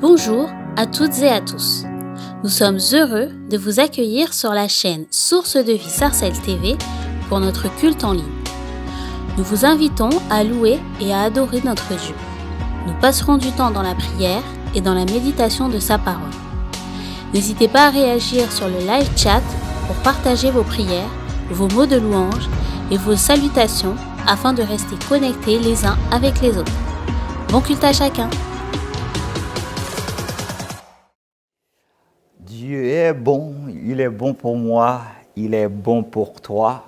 Bonjour à toutes et à tous. Nous sommes heureux de vous accueillir sur la chaîne Source de Vie Sarcelles TV pour notre culte en ligne. Nous vous invitons à louer et à adorer notre Dieu. Nous passerons du temps dans la prière et dans la méditation de sa parole. N'hésitez pas à réagir sur le live chat pour partager vos prières, vos mots de louange et vos salutations afin de rester connectés les uns avec les autres. Bon culte à chacun. Dieu est bon, il est bon pour moi, il est bon pour toi,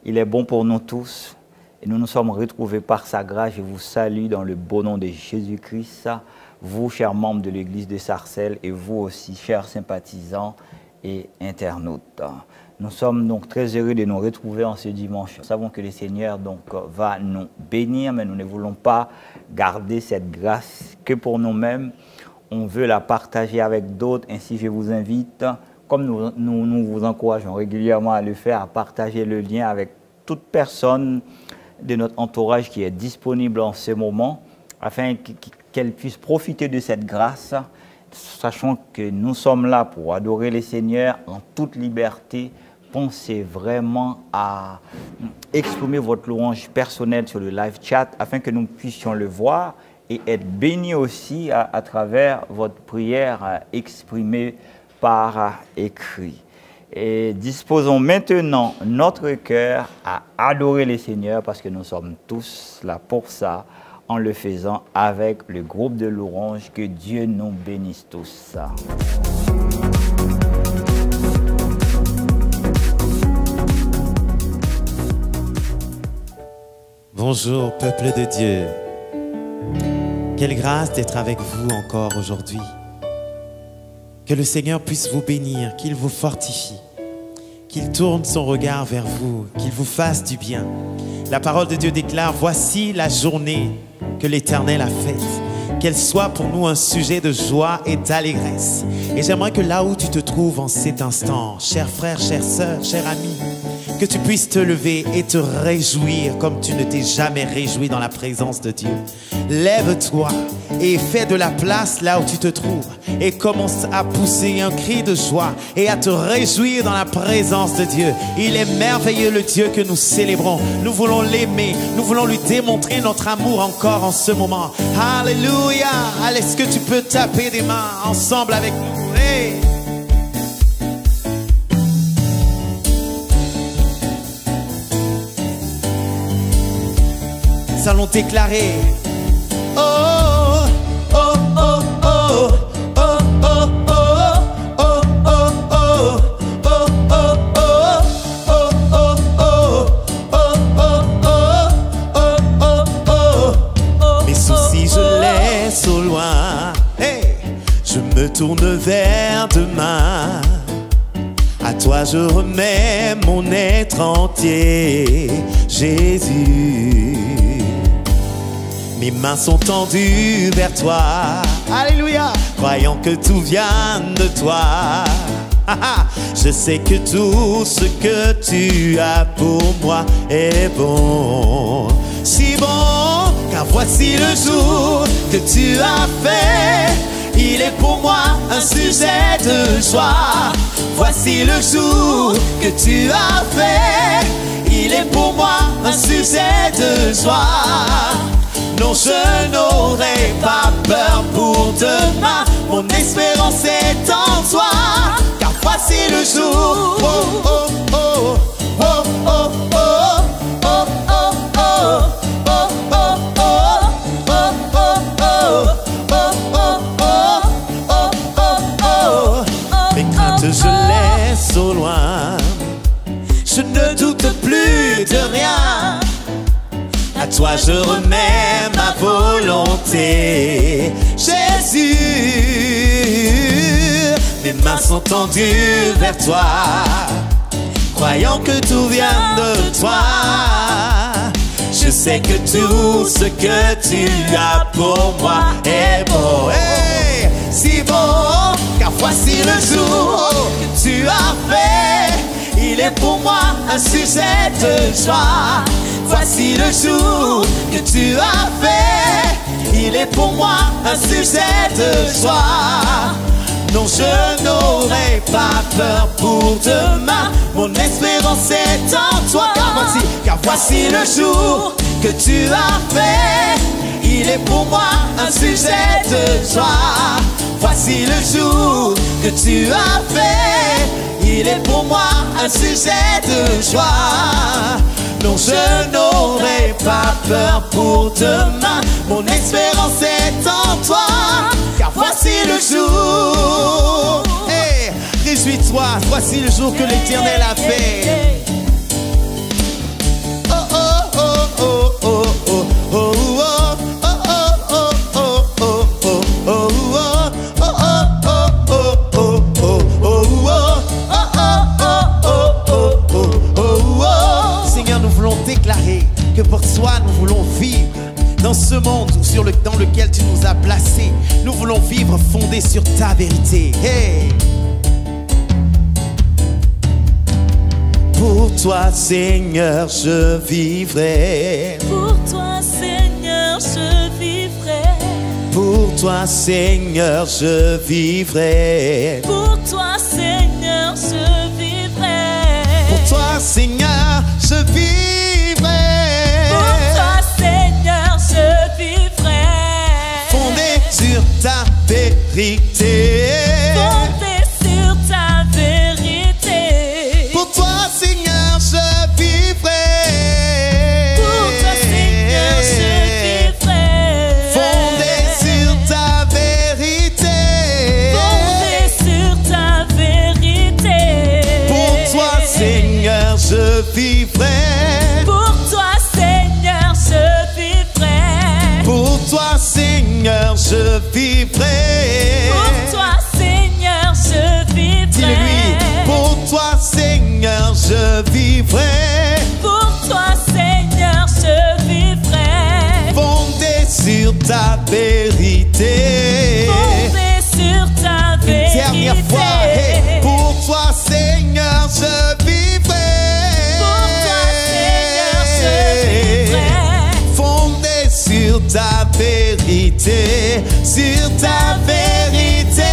il est bon pour nous tous. Et nous nous sommes retrouvés par sa grâce. Je vous salue dans le beau nom de Jésus-Christ, vous, chers membres de l'Église de Sarcelles, et vous aussi, chers sympathisants et internautes. Nous sommes donc très heureux de nous retrouver en ce dimanche. Nous savons que le Seigneur va nous bénir, mais nous ne voulons pas garder cette grâce que pour nous-mêmes. On veut la partager avec d'autres. Ainsi, je vous invite, comme nous vous encourageons régulièrement à le faire, à partager le lien avec toute personne de notre entourage qui est disponible en ce moment, afin qu'elle puisse profiter de cette grâce, sachant que nous sommes là pour adorer le Seigneur en toute liberté. Pensez vraiment à exprimer votre louange personnelle sur le live chat, afin que nous puissions le voir et être bénis aussi à travers votre prière exprimée par écrit. Et disposons maintenant notre cœur à adorer le Seigneur, parce que nous sommes tous là pour ça, en le faisant avec le groupe de louanges. Que Dieu nous bénisse tous. Bonjour, peuple de Dieu. Quelle grâce d'être avec vous encore aujourd'hui. Que le Seigneur puisse vous bénir, qu'il vous fortifie, qu'il tourne son regard vers vous, qu'il vous fasse du bien. La parole de Dieu déclare: voici la journée que l'Éternel a faite. Qu'elle soit pour nous un sujet de joie et d'allégresse. Et j'aimerais que là où tu te trouves en cet instant, cher frère, chère sœur, cher ami, que tu puisses te lever et te réjouir comme tu ne t'es jamais réjoui dans la présence de Dieu. Lève-toi et fais de la place là où tu te trouves et commence à pousser un cri de joie et à te réjouir dans la présence de Dieu. Il est merveilleux, le Dieu que nous célébrons. Nous voulons l'aimer, nous voulons lui démontrer notre amour encore en ce moment. Alléluia! Allez, est-ce que tu peux taper des mains ensemble avec nous? Hey! Nous allons déclarer: oh, oh, oh, oh, oh, oh, oh, oh, oh, oh. Mes soucis je laisse au loin, hey, je me tourne vers demain. À toi je remets mon être entier, Jésus. Mes mains sont tendues vers toi, alléluia, croyant que tout vient de toi. Je sais que tout ce que tu as pour moi est bon, si bon, car voici le jour que tu as fait. Il est pour moi un sujet de joie. Voici le jour que tu as fait. Il est pour moi un sujet de joie. Non, je n'aurai pas peur pour demain. Mon espérance est en toi. Car voici le jour. Oh, oh, oh, oh, oh, oh, oh, oh, oh, je laisse au loin, je ne doute plus de rien. À toi je remets ma volonté, Jésus. Mes mains sont tendues vers toi, croyant que tout vient de toi. Je sais que tout ce que tu as pour moi est bon, hey, si bon, car voici le jour que tu as fait. Il est pour moi un sujet de joie. Voici le jour que tu as fait. il est pour moi un sujet de joie. Non, je n'aurai pas peur pour demain. Mon espérance est en toi. Car voici le jour que tu as fait. Il est pour moi un sujet de joie. Voici le jour que tu as fait. Il est pour moi un sujet de joie. Non, je n'aurai pas peur pour demain. Mon espérance est en toi. Car voici le jour. Hey, réjouis-toi, voici le jour que l'Éternel a fait. Oh oh oh oh oh oh oh oh oh. Seigneur, nous voulons déclarer que pour toi nous voulons vivre dans ce monde dans lequel tu nous as placés. Nous voulons vivre fondés sur ta vérité. Hey. Pour toi, Seigneur, je vivrai. Pour toi, Seigneur, je vivrai. Pour toi, Seigneur, je vivrai. Pour toi, Seigneur, je vivrai. Pour toi, Seigneur, je vivrai. Pour toi, Seigneur, je vivrai. Fondé sur ta vérité. Fondé sur ta vérité. Pour toi, Seigneur, je vivrai. Pour toi, Seigneur, je vivrai. Fondé sur ta vérité. Fondé sur ta vérité. Pour toi, Seigneur, je vivrai. Pour toi, Seigneur, je vivrai. Pour toi, Seigneur, je vivrai. Pour toi, Seigneur, je vivrai. Dis-le-lui. Pour toi, Seigneur, je vivrai. Pour toi, Seigneur, je vivrai. Fondé sur ta vérité. Fondé sur ta vérité. Dernière fois. Hey. Pour toi, Seigneur, je vivrai. Pour toi, Seigneur, je vivrai. Fondé sur ta vérité. Sur ta vérité.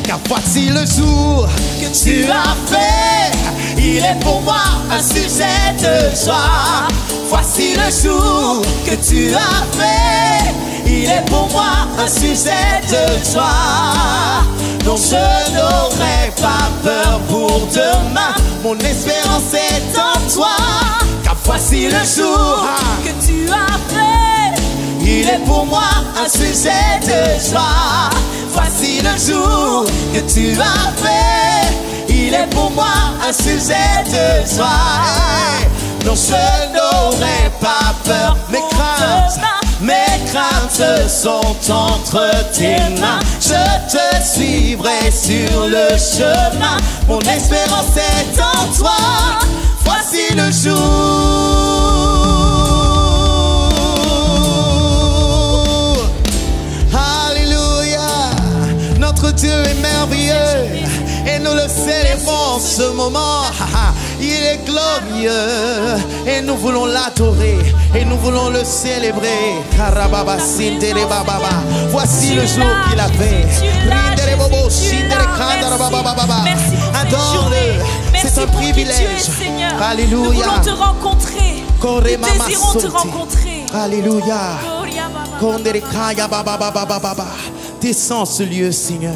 Car voici le jour que tu as fait. Il est pour moi un sujet de joie. Voici le jour que tu as fait. Il est pour moi un sujet de joie. Non, je n'aurai pas peur pour demain. Mon espérance est en toi. Car voici le jour Que tu as fait. il est pour moi un sujet de joie. Voici le jour que tu as fait. Il est pour moi un sujet de joie. Non, je n'aurai pas peur. Mes craintes sont entre tes mains. Je te suivrai sur le chemin. Mon espérance est en toi. Voici le jour. Notre Dieu est merveilleux et nous le célébrons en ce moment. Il est glorieux et nous voulons l'adorer et nous voulons le célébrer. Voici le jour qu'il a fait. Adore-le, c'est un privilège. Alléluia. Nous voulons te rencontrer. Nous désirons te rencontrer. Alléluia. Descends ce lieu, Seigneur.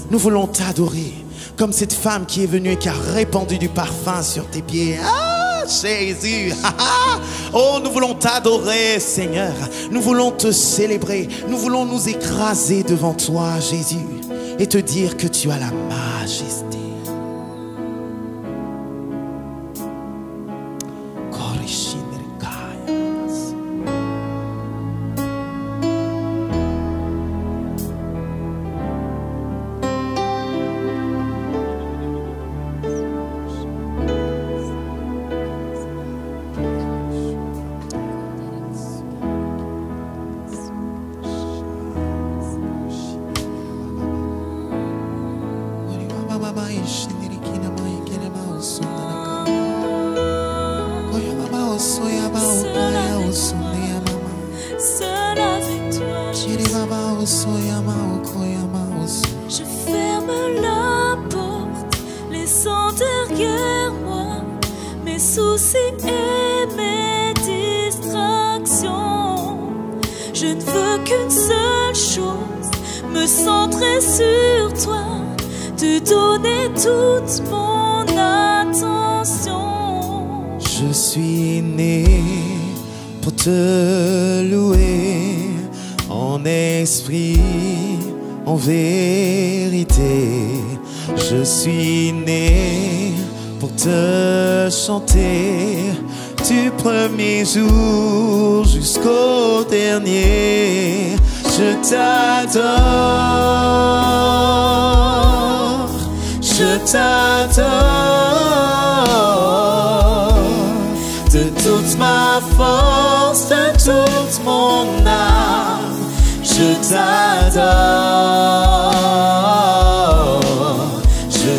Nous voulons t'adorer comme cette femme qui est venue et qui a répandu du parfum sur tes pieds. Ah, Jésus. Oh, nous voulons t'adorer, Seigneur. Nous voulons te célébrer. Nous voulons nous écraser devant toi, Jésus, et te dire que tu as la majesté. Je ferme la porte, laissant derrière moi mes soucis et mes distractions. Je ne veux qu'une seule chose, me centrer sur toi, te donner toute mon attention. Je suis né pour te louer en esprit, en vérité. Je suis né pour te chanter du premier jour jusqu'au dernier. Je t'adore, je t'adore, de toute ma force, de toute mon âme. Je t'adore, je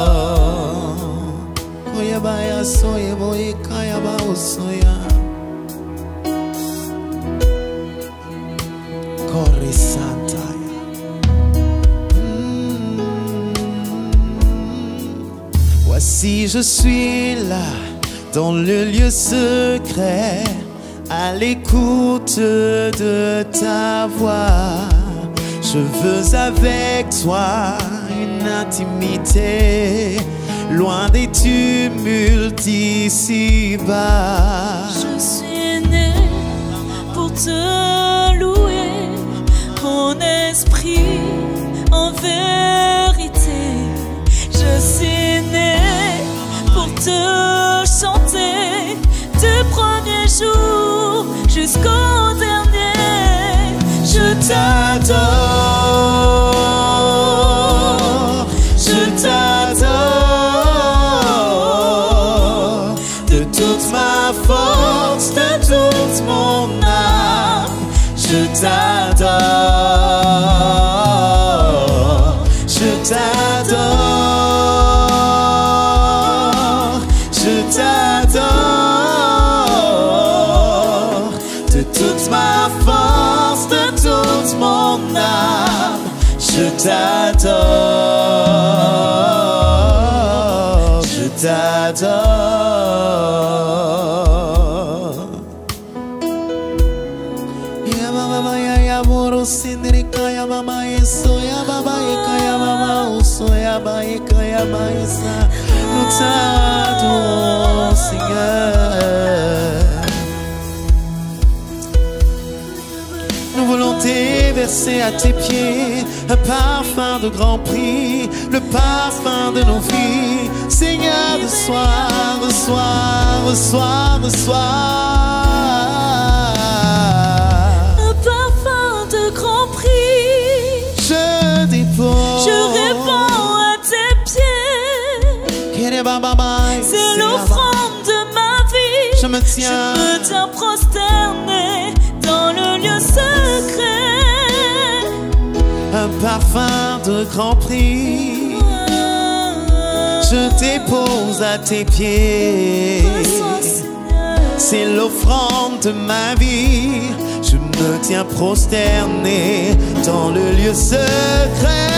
t'adore. Oyabaya soye boye kayaba osoya. Corre santa. Voici je suis là dans le lieu secret, à l'écoute de ta voix. Je veux avec toi une intimité, loin des tumultes ici-bas. Je suis né pour te louer en esprit, en vérité. Je suis né pour te chanter du premier jour jusqu'au dernier. Je t'adore, je t'adore, de toute ma force, de toute mon âme. Je t'adore, je t'adore, je t'adore, de toute ma force, de toute mon âme. Je t'adore, je t'adore. Ya mama ya moro sindri kaya mama eso ya baba kaya mama oso ya ba kaya maisa. Nous t'adorons, Seigneur. Nous voulons déverser à tes pieds un parfum de grand prix, le parfum de nos vies. Seigneur, reçois, reçois, reçois, reçois. Un parfum de grand prix, Je dépose, je répands à tes pieds. C'est l'offrande de ma vie. Je me tiens, Je me tiens prosterné dans le lieu secret. un parfum de grand prix. Je dépose à tes pieds. Reçois, Seigneur. C'est l'offrande de ma vie. Je me tiens prosterné dans le lieu secret.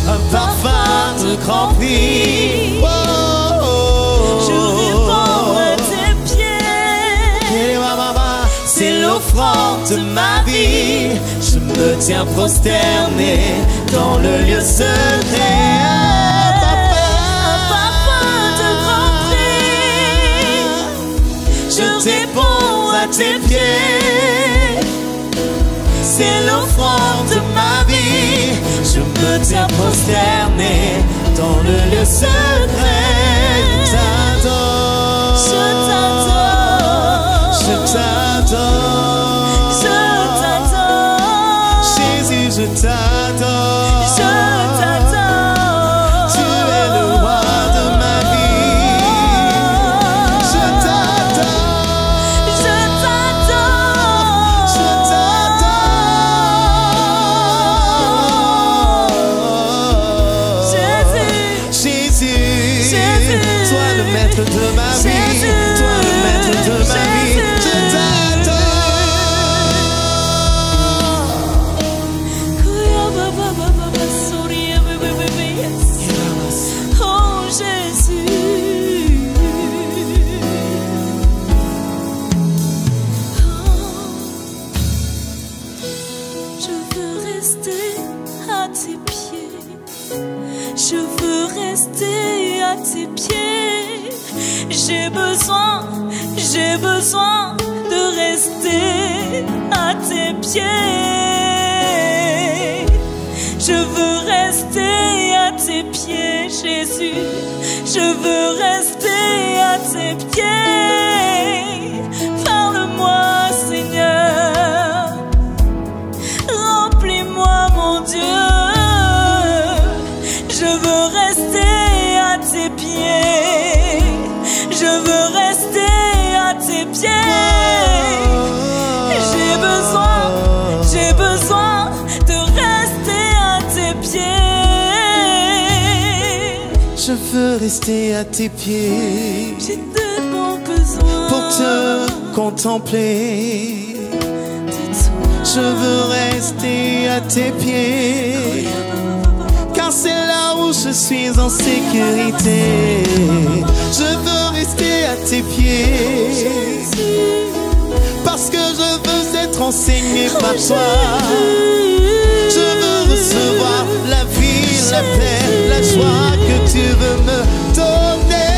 Un parfum de grand prix. Oh, oh, oh. Je répands à tes pieds. C'est l'offrande de ma vie. Je me tiens prosterné dans le lieu secret. Un parfum de grand prix. Je dépose à tes pieds. C'est l'offrande de ma vie. Je me tiens prosterné dans le lieu secret. Je t'adore, Je t'adore. je t'adore, Je t'adore. Jésus, je t'adore, Je t'adore. Tu es le roi de ma vie. Je t'adore, Je t'adore. je t'adore. Jésus. Jésus, Jésus. toi le maître de ma vie, Jésus. toi le maître de ma vie. Jésus. Je t'adore. tes pieds. Je veux rester à tes pieds. J'ai besoin de rester à tes pieds. Je veux rester à tes pieds, Jésus. Je veux rester à tes pieds. Parle-moi, Seigneur. Remplis-moi, mon Dieu. Je veux rester à tes pieds. Je veux rester à tes pieds. J'ai besoin de rester à tes pieds. Je veux rester à tes pieds. J'ai tellement besoin pour te contempler. Je veux rester à tes pieds, car c'est là où je suis en sécurité. Je veux rester à tes pieds, parce que je veux être enseigné par toi. Je veux recevoir la vie, la paix, la joie que tu veux me donner.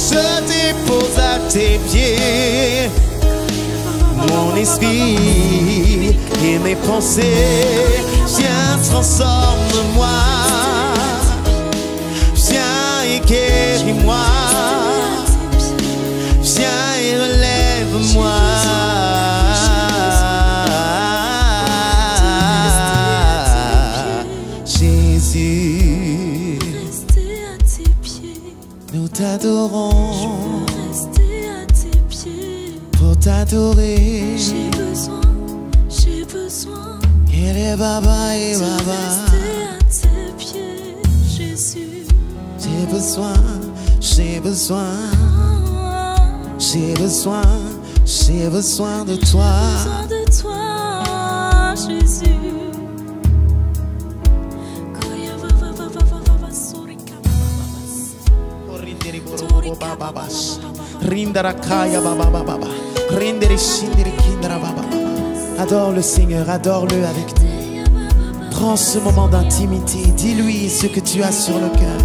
Je dépose à tes pieds mon esprit et mes pensées. Viens, transforme-moi. Viens et guéris-moi. Viens et relève-moi. Jésus, nous t'adorons. Pour t'adorer, j'ai besoin. Et les baba et baba. De rester à tes pieds, Jésus. J'ai besoin de toi. J'ai besoin de toi, Jésus. Adore le Seigneur, adore-le avec nous. Prends ce moment d'intimité, dis-lui ce que tu as sur le cœur.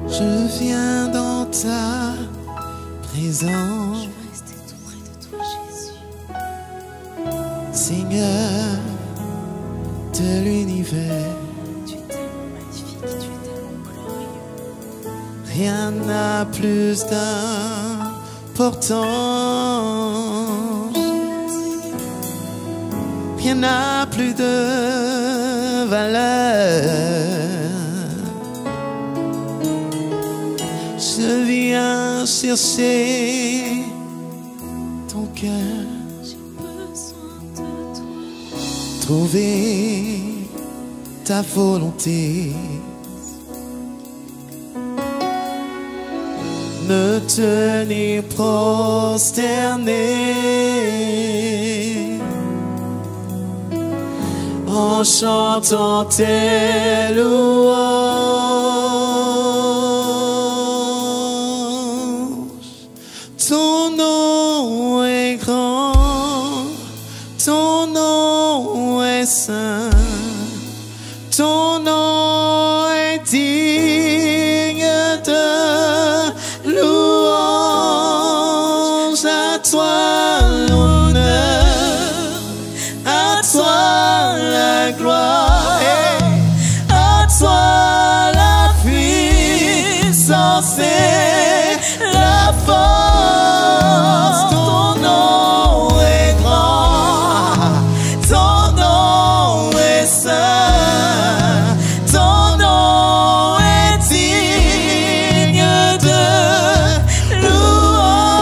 Je viens dans ta présence. Je veux rester tout près de toi, Jésus. Seigneur de l'univers, Tu es tellement magnifique, tu es tellement glorieux. rien n'a plus d'importance, rien n'a plus de valeur. Je viens chercher ton cœur, J'ai besoin de toi. trouver ta volonté. Me tenir prosterné en chantant tes louanges. Ton nom est grand, ton nom est saint, ton nom est digne de louange. À toi l'honneur, à toi la gloire, à toi la puissance et la force. Ton nom est grand, ton nom est saint, ton nom est digne de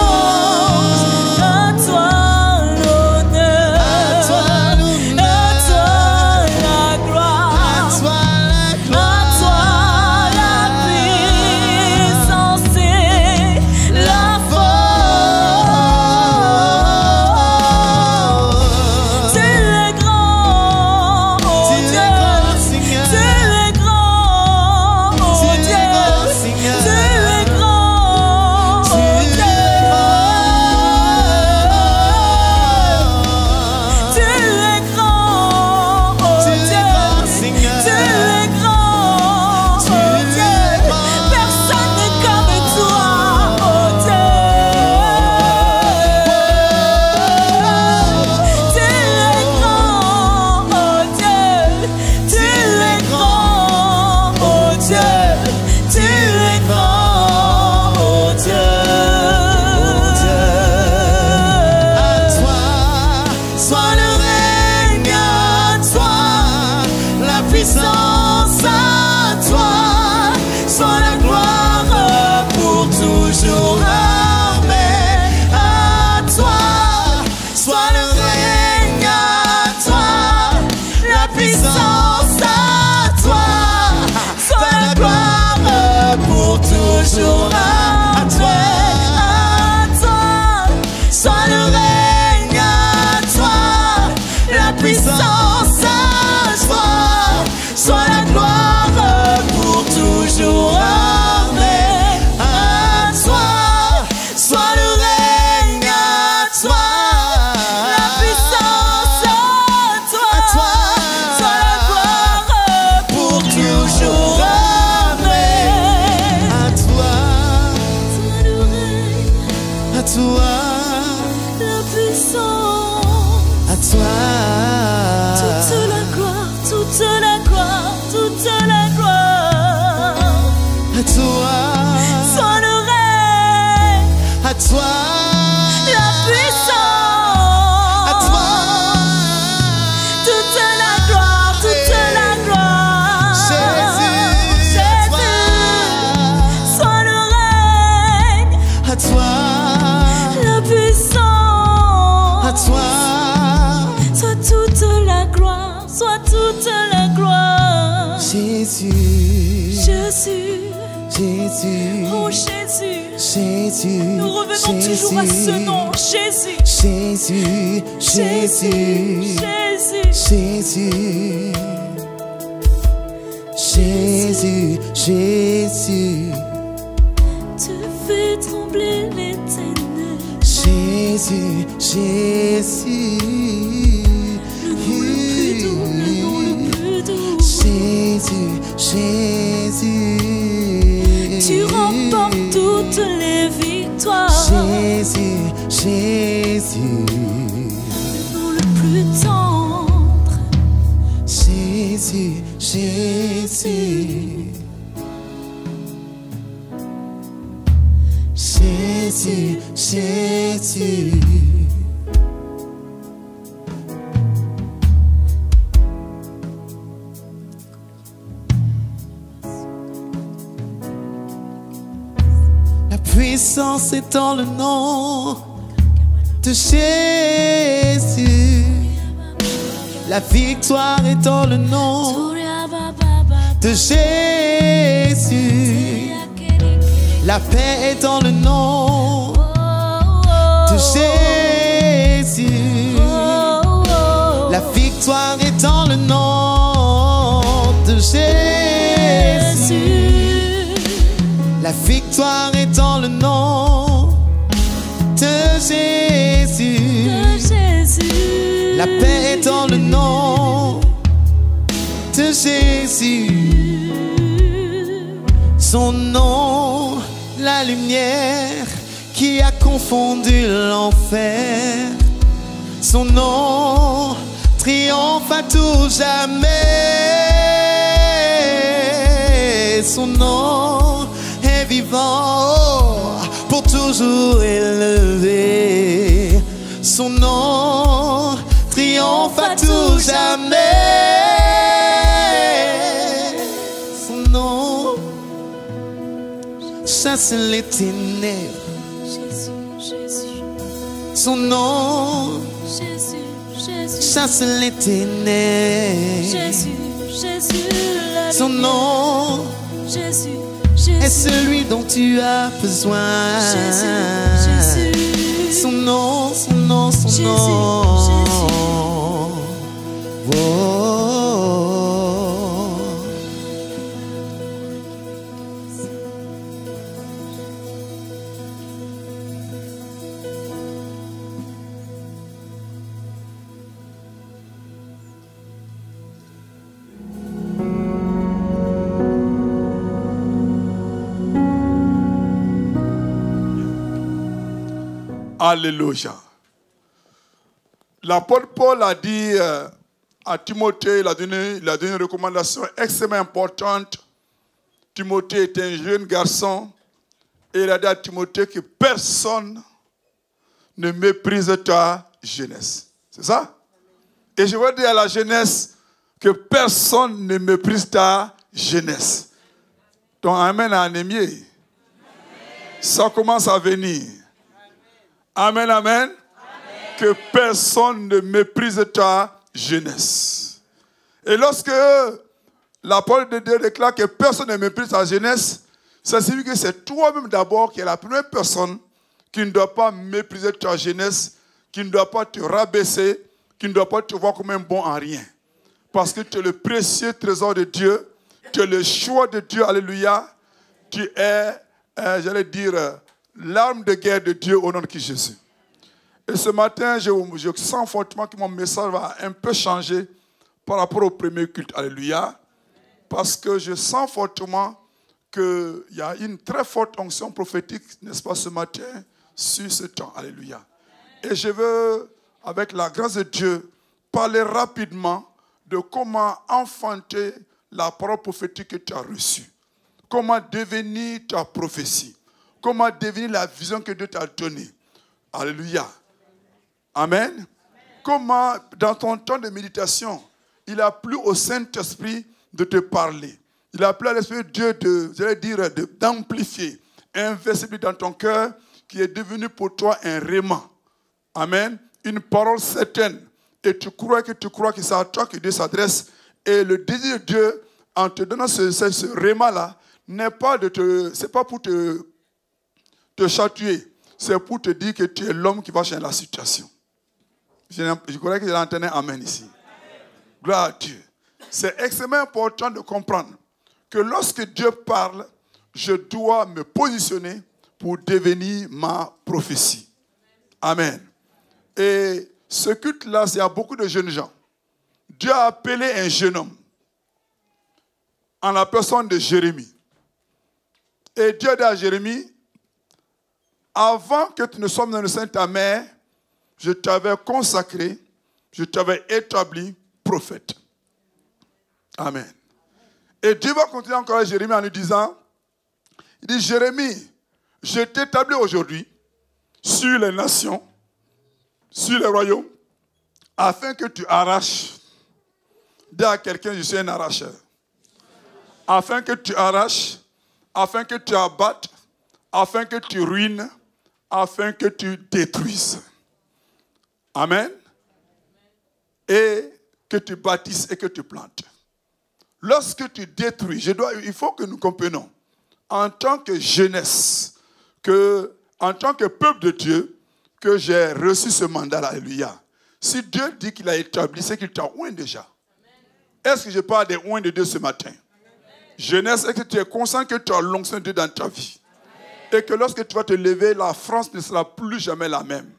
louange. À toi l'honneur, à toi la gloire, À toi la à toi la puissance et la force. Tu es grand, oh Tu es Dieu. grand, Seigneur. Tu es grand, oh Tu es Dieu. grand, Seigneur. Tu es grand, oh Tu es Dieu. Tu es grand, oh Tu es Dieu. grand, Seigneur. Tu es grand, Tu oh es Dieu. grand. Personne n'est comme toi, oh Dieu. Tu es grand, oh Dieu. Tu es grand, oh Dieu. Tu es grand, oh Dieu. À toi soit le règne, à toi la puissance, à toi soit la gloire pour toujours. Amen. À toi soit le règne, à toi la puissance, à toi soit la gloire pour toujours. À toi soit le règne, à toi la puissance, à toi soit la gloire pour toujours. Amen. À toi soit le règne, à toi La puissance, à toi, soit la gloire pour toujours. Amen. À toi, le règne, à toi, la puissance, à toi. toute la gloire, toute la gloire, toute la gloire. À toi, Soit le règne, à toi, la puissance, à toi, toute la gloire, toute la gloire. Jésus, Soit le règne, à toi, la puissance, à toi, soit toute la gloire, soit toute la gloire. Jésus, Jésus, Jésus, oh Jésus, Jésus, nous revenons toujours à ce nom, Jésus, Jésus, Jésus, Jésus, Jésus, Jésus, Jésus, tu fais trembler les ténèbres, Jésus, Jésus, le nom le plus doux, Jésus, Jésus, tu remportes toutes les victoires, Jésus, Jésus, le nom le plus tendre, Jésus, Jésus, Jésus, Jésus. La puissance est dans le nom de Jésus. La victoire est dans le nom de Jésus. La paix est dans le nom de Jésus. La victoire est dans le nom de Jésus. La victoire est dans le nom de Jésus. La paix est dans le nom de Jésus. Son nom, la lumière qui a confondu l'enfer. Son nom triomphe à tout jamais. Son nom est vivant, pour toujours élevé. Son nom triomphe à tout jamais. Son nom chasse les ténèbres. Son nom chasse les ténèbres. Son nom est celui dont tu as besoin. Son nom, son nom, son nom. Oh. Alléluia. L'apôtre Paul a dit à Timothée, il a donné une recommandation extrêmement importante. Timothée est un jeune garçon et il a dit à Timothée que personne ne méprise ta jeunesse. C'est ça? Et je veux dire à la jeunesse que personne ne méprise ta jeunesse. Ton amen a anémié. Ça commence à venir. Amen, amen. Amen. Que personne ne méprise ta jeunesse. Et lorsque la parole de Dieu déclare que personne ne méprise ta jeunesse, ça signifie que c'est toi-même d'abord qui es la première personne qui ne doit pas mépriser ta jeunesse, qui ne doit pas te rabaisser, qui ne doit pas te voir comme un bon en rien. Parce que tu es le précieux trésor de Dieu, tu es le choix de Dieu, alléluia. Tu es, j'allais dire, l'arme de guerre de Dieu au nom de qui Jésus. Et ce matin, je sens fortement que mon message va un peu changer par rapport au premier culte. Alléluia. Parce que je sens fortement qu'il y a une très forte onction prophétique, n'est-ce pas, ce matin, sur ce temps. Alléluia. Et je veux, avec la grâce de Dieu, parler rapidement de comment enfanter la parole prophétique que tu as reçue. Comment devenir ta prophétie. Comment devenir la vision que Dieu t'a donnée. Alléluia. Amen. Amen. Comment, dans ton temps de méditation, il a plu au Saint-Esprit de te parler. Il a plu à l'Esprit de Dieu d'amplifier un verset dans ton cœur qui est devenu pour toi un réma. Amen. Une parole certaine. Et tu crois que c'est à toi que Dieu s'adresse. Et le désir de Dieu, en te donnant ce réma-là, c'est pas pour te chatouiller, c'est pour te dire que tu es l'homme qui va changer la situation. Je crois que j'ai entendu amen ici. Gloire à Dieu. C'est extrêmement important de comprendre que lorsque Dieu parle, je dois me positionner pour devenir ma prophétie. Amen. Et ce culte-là, il y a beaucoup de jeunes gens. Dieu a appelé un jeune homme en la personne de Jérémie. Et Dieu dit à Jérémie, avant que tu ne sois dans le sein de ta mère, je t'avais consacré, je t'avais établi prophète. Amen. Et Dieu va continuer encore à Jérémie en lui disant, il dit, Jérémie, je t'établis aujourd'hui sur les nations, sur les royaumes, afin que tu arraches. Dis à quelqu'un, je suis un arracheur. Afin que tu arraches, afin que tu abattes, afin que tu ruines, afin que tu détruises. Amen. Et que tu bâtisses et que tu plantes. lorsque tu détruis, il faut que nous comprenions, en tant que jeunesse, en tant que peuple de Dieu, que j'ai reçu ce mandat, alléluia. Si Dieu dit qu'il a établi, c'est qu'il t'a oint déjà. Est-ce que je parle des oints de Dieu ce matin? Jeunesse, est-ce que tu es conscient que tu as l'onction de Dieu dans ta vie? Et que lorsque tu vas te lever, la France ne sera plus jamais la même.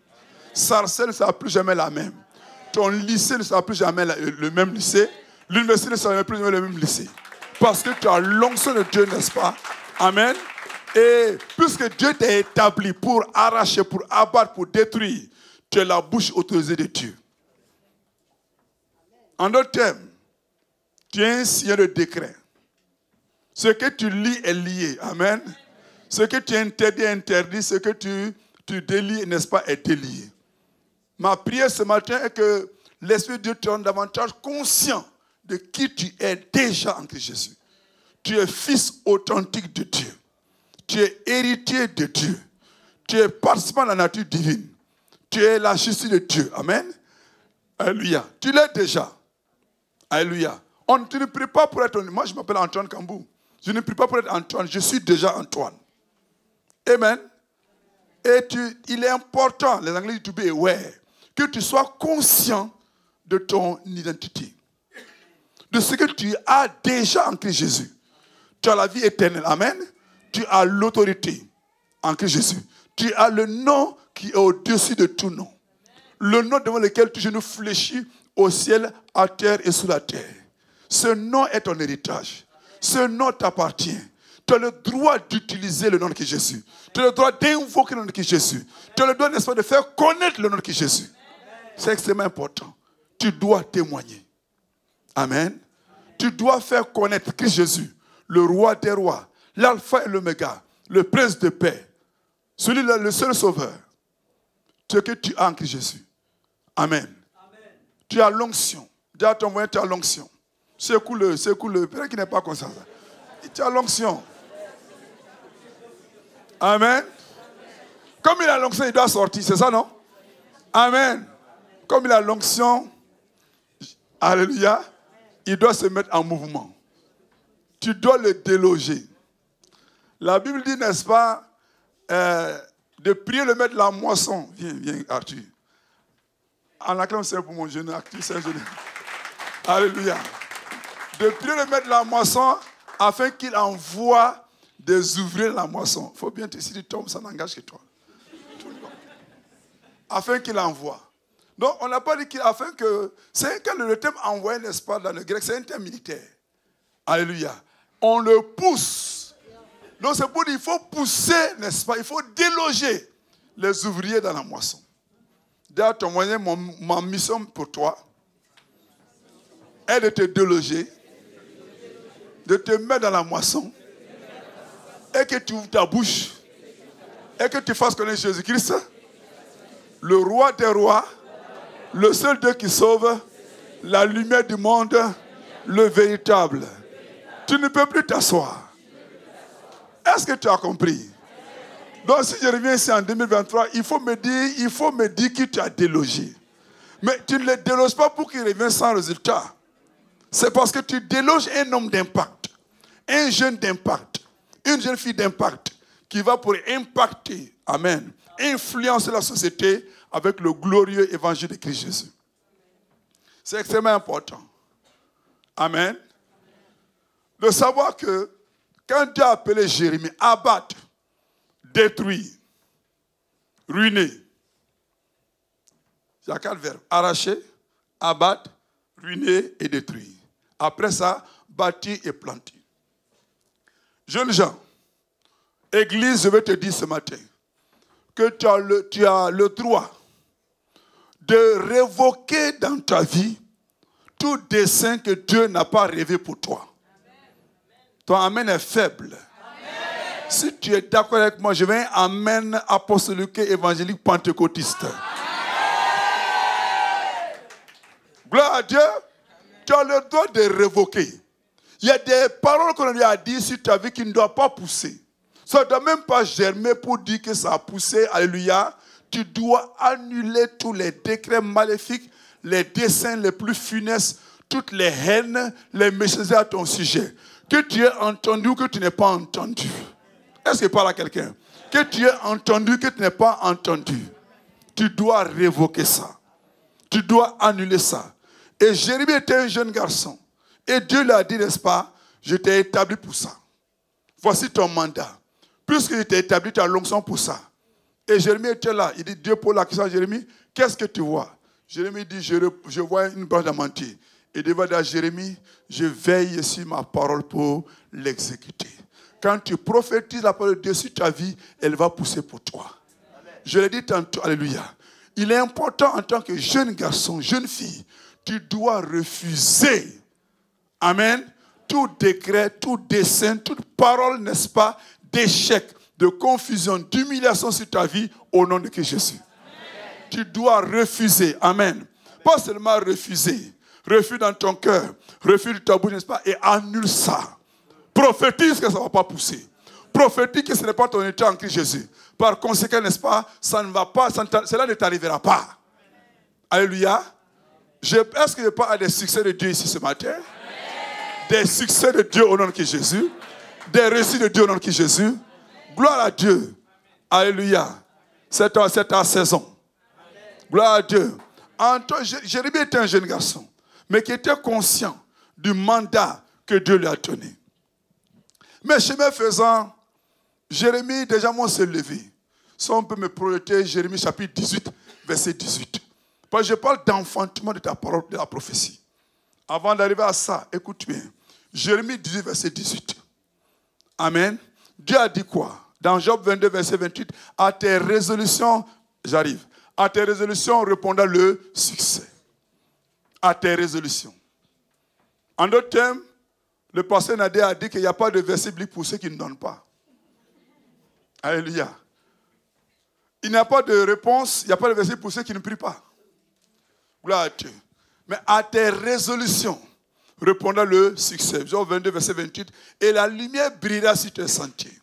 Sarcelles ne sera plus jamais la même. Ton lycée ne sera plus jamais le même lycée. L'université ne sera plus jamais le même lycée. Parce que tu as l'onction de Dieu, n'est-ce pas? Amen. Et puisque Dieu t'a établi pour arracher, pour abattre, pour détruire, tu es la bouche autorisée de Dieu. En d'autres termes, tu es un signé de décret. Ce que tu lis est lié. Amen. Ce que tu interdis est interdit. Ce que tu délies, n'est-ce pas, est délié. Ma prière ce matin est que l'Esprit de Dieu te rende davantage conscient de qui tu es déjà en Christ Jésus. Tu es fils authentique de Dieu. Tu es héritier de Dieu. Tu es participant de la nature divine. Tu es la justice de Dieu. Amen. Alléluia. Tu l'es déjà. Alléluia. Tu ne pries pas pour être... Moi, je m'appelle Antoine Kambou. Je ne prie pas pour être Antoine. Je suis déjà Antoine. Amen. Et il est important, les Anglais disent to be aware, que tu sois conscient de ton identité. De ce que tu as déjà en Christ Jésus. Tu as la vie éternelle. Amen. Tu as l'autorité en Christ Jésus. Tu as le nom qui est au-dessus de tout nom. Le nom devant lequel tu genoux fléchis au ciel, à terre et sous la terre. Ce nom est ton héritage. Ce nom t'appartient. Tu as le droit d'utiliser le nom de Jésus. Tu as le droit d'invoquer le nom de Jésus. Tu as le droit, n'est-ce pas, de faire connaître le nom de Jésus. C'est extrêmement important. Tu dois témoigner. Amen. Tu dois faire connaître Christ Jésus, le roi des rois, l'alpha et l'oméga, le prince de paix, celui-là, le seul sauveur. Ce que tu as en Christ Jésus. Amen. Tu as l'onction. Dis à ton voisin, tu as l'onction. Secoue-le. Peut-être qu'il n'est pas comme ça. Tu as l'onction. Amen. Comme il a l'onction, il doit sortir. C'est ça, non? Amen. Comme il a l'onction, alléluia, il doit se mettre en mouvement. Tu dois le déloger. La Bible dit, n'est-ce pas, de prier le maître de la moisson. Viens, Arthur. En acclame c'est pour mon jeune Arthur, c'est un jeune. Alléluia. De prier le maître de la moisson afin qu'il envoie des ouvriers de la moisson. Il faut bien te si tu tombes, ça n'engage que toi. Afin qu'il envoie. Donc, on n'a pas dit afin que... C'est quand le terme envoyé, n'est-ce pas, dans le grec, c'est un terme militaire. Alléluia. On le pousse. Donc, c'est pour dire qu'il faut pousser, n'est-ce pas, il faut déloger les ouvriers dans la moisson. D'ailleurs, ton moyen, ma mission pour toi est de te déloger, de te mettre dans la moisson, et que tu ouvres ta bouche, et que tu fasses connaître Jésus-Christ, le roi des rois, le seul Dieu qui sauve, la lumière du monde, le véritable. Tu ne peux plus t'asseoir. Est-ce que tu as compris? Donc si je reviens ici en 2023, il faut me dire qui tu as délogé. Mais tu ne le déloges pas pour qu'il revienne sans résultat. C'est parce que tu déloges un homme d'impact, un jeune d'impact, une jeune fille d'impact qui va pour impacter, amen, influencer la société avec le glorieux évangile de Christ Jésus. C'est extrêmement important. Amen. De savoir que quand Dieu a appelé Jérémie, abattre, détruire, ruiner, il y a 4 verbes. Arracher, abattre, ruiner et détruire. Après ça, bâtir et planter. Jeunes gens, Église, je vais te dire ce matin que tu as le droit de révoquer dans ta vie tout dessein que Dieu n'a pas rêvé pour toi. Ton amen est faible. Amen. Si tu es d'accord avec moi, je vais un amen apostolique, évangélique, pentecôtiste. Amen. Gloire à Dieu. Tu as le droit de révoquer. Il y a des paroles qu'on lui a dit sur ta vie qui ne doivent pas pousser. Ça ne doit même pas germer pour dire que ça a poussé. Alléluia. Tu dois annuler tous les décrets maléfiques, les desseins les plus funestes, toutes les haines, les méchancetés à ton sujet, que tu aies entendu ou que tu n'aies pas entendu. Est-ce que parle à quelqu'un? Que tu aies entendu, que tu n'aies pas entendu. Tu dois révoquer ça. Tu dois annuler ça. Et Jérémie était un jeune garçon. Et Dieu lui a dit, n'est-ce pas, je t'ai établi pour ça. Voici ton mandat. Puisque je t'ai établi, tu as l'onction pour ça. Et Jérémie était là. Il dit, Dieu pose la question à Jérémie, qu'est-ce que tu vois? Jérémie dit, je vois une branche d'amantier. Et Dieu va dire à Jérémie, je veille sur ma parole pour l'exécuter. Quand tu prophétises la parole de Dieu sur ta vie, elle va pousser pour toi. Amen. Je l'ai dit tantôt, alléluia. Il est important en tant que jeune garçon, jeune fille, tu dois refuser, amen, tout décret, tout dessein, toute parole, n'est-ce pas, d'échec, de confusion, d'humiliation sur ta vie au nom de Christ Jésus. Amen. Tu dois refuser, amen. Pas seulement refuser, refuse dans ton cœur, refuse de ta bouche, n'est-ce pas, et annule ça. Prophétise que ça ne va pas pousser. Prophétise que ce n'est pas ton état en Christ Jésus. Par conséquent, n'est-ce pas, ça ne va pas, cela ne t'arrivera pas. Alléluia. Est-ce que je parle à des succès de Dieu ici ce matin? Des succès de Dieu au nom de Christ Jésus. Des réussites de Dieu au nom de Christ Jésus. Gloire à Dieu. Alléluia. C'est ta saison. Gloire à Dieu. Jérémie était un jeune garçon, mais qui était conscient du mandat que Dieu lui a donné. Mais chemin faisant, Jérémie, déjà moi, s'est levé. Si on peut me projeter, Jérémie chapitre 18, verset 18. Parce que je parle d'enfantement de ta parole, de la prophétie. Avant d'arriver à ça, écoute bien. Jérémie 18, verset 18. Amen. Dieu a dit quoi? Dans Job 22, verset 28, à tes résolutions, j'arrive. À tes résolutions répondra le succès. À tes résolutions. En d'autres termes, le pasteur Nadia a dit qu'il n'y a pas de verset biblique pour ceux qui ne donnent pas. Alléluia. Il n'y a pas de réponse, il n'y a pas de verset pour ceux qui ne prient pas. Gloire à Dieu. Mais à tes résolutions répondra le succès. Job 22, verset 28. Et la lumière brillera sur tes sentiers.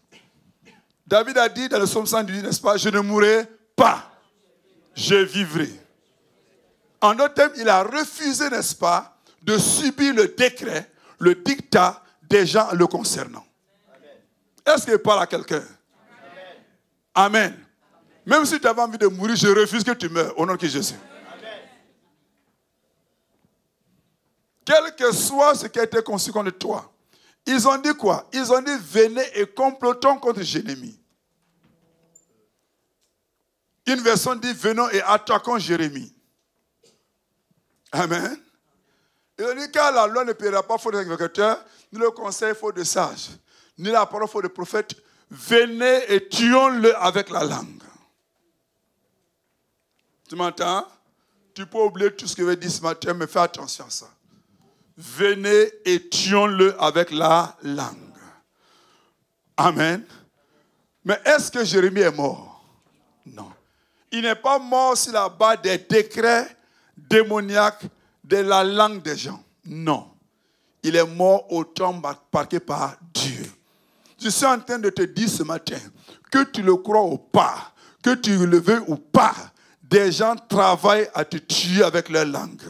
David a dit dans le psaume 118, n'est-ce pas, je ne mourrai pas, je vivrai. En d'autres termes, il a refusé, n'est-ce pas, de subir le décret, le dictat des gens le concernant. Est-ce qu'il parle à quelqu'un? Amen. Amen. Même si tu avais envie de mourir, je refuse que tu meurs au nom de Jésus. Amen. Quel que soit ce qui a été conçu contre toi, ils ont dit quoi? Ils ont dit venez et complotons contre Jérémie. Une version dit venons et attaquons Jérémie. Amen. Ils ont dit car la loi ne paiera pas faute des sacrificateurs, ni le conseil faute de sages, ni la parole faute de prophètes. Venez et tuons-le avec la langue. Tu m'entends? Tu peux oublier tout ce que je vais dire ce matin, mais fais attention à ça. Venez et tuons-le avec la langue. Amen. Mais est-ce que Jérémie est mort? Non. Il n'est pas mort sur la base des décrets démoniaques de la langue des gens. Non. Il est mort au temps marqué par Dieu. Je suis en train de te dire ce matin, que tu le crois ou pas, que tu le veux ou pas, des gens travaillent à te tuer avec leur langue.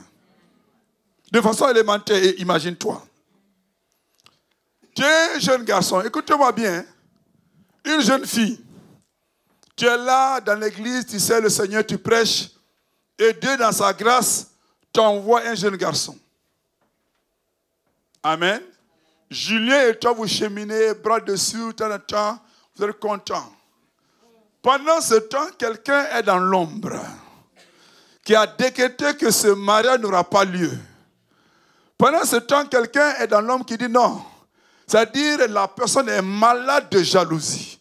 De façon élémentaire, imagine-toi. Tu es un jeune garçon, écoute-moi bien, une jeune fille. Tu es là dans l'église, tu sais le Seigneur, tu prêches, et Dieu dans sa grâce t'envoie un jeune garçon. Amen. Julien et toi, vous cheminez, bras dessus, temps en temps, vous êtes contents. Pendant ce temps, quelqu'un est dans l'ombre, qui a décrété que ce mariage n'aura pas lieu. Pendant ce temps, quelqu'un est dans l'ombre qui dit non. C'est-à-dire la personne est malade de jalousie.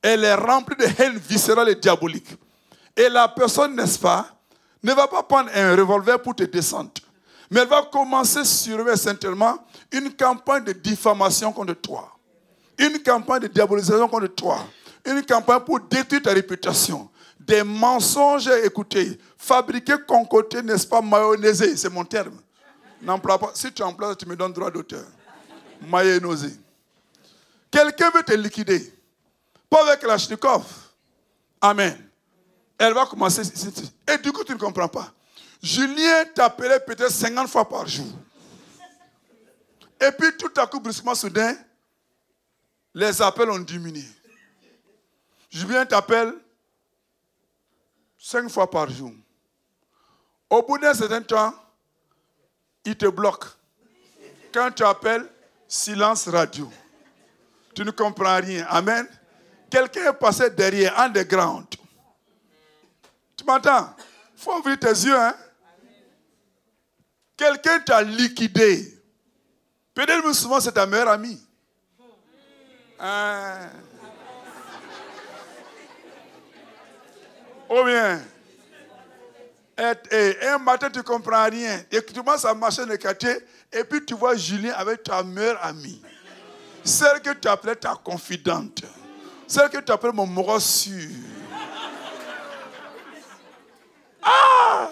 Elle est remplie de haine viscérale et diabolique. Et la personne, n'est-ce pas, ne va pas prendre un revolver pour te descendre. Mais elle va commencer sûrement certainement une campagne de diffamation contre toi. Une campagne de diabolisation contre toi. Une campagne pour détruire ta réputation. Des mensonges, écoutez, fabriqués, concoctés, n'est-ce pas, mayonnaisés, c'est mon terme. N'emploie pas. Si tu emploies, tu me donnes droit d'auteur. Mayonnaisé. Quelqu'un veut te liquider. Pas avec Kalachnikov. Amen. Elle va commencer. Et du coup, tu ne comprends pas. Julien t'appelait peut-être 50 fois par jour. Et puis tout à coup, brusquement, soudain, les appels ont diminué. Julien t'appelle 5 fois par jour. Au bout d'un certain temps, il te bloque. Quand tu appelles, silence radio. Tu ne comprends rien. Amen. Quelqu'un est passé derrière, underground. Tu m'entends? Il faut ouvrir tes yeux. Hein? Quelqu'un t'a liquidé. Peut-être souvent c'est ta meilleure amie. Ou bien, un matin tu ne comprends rien. Et tu commences à marcher dans le quartier. Et puis tu vois Julien avec ta meilleure amie. Celle que tu appelais ta confidente. Celle que tu appelais mon moro sûr. Ah!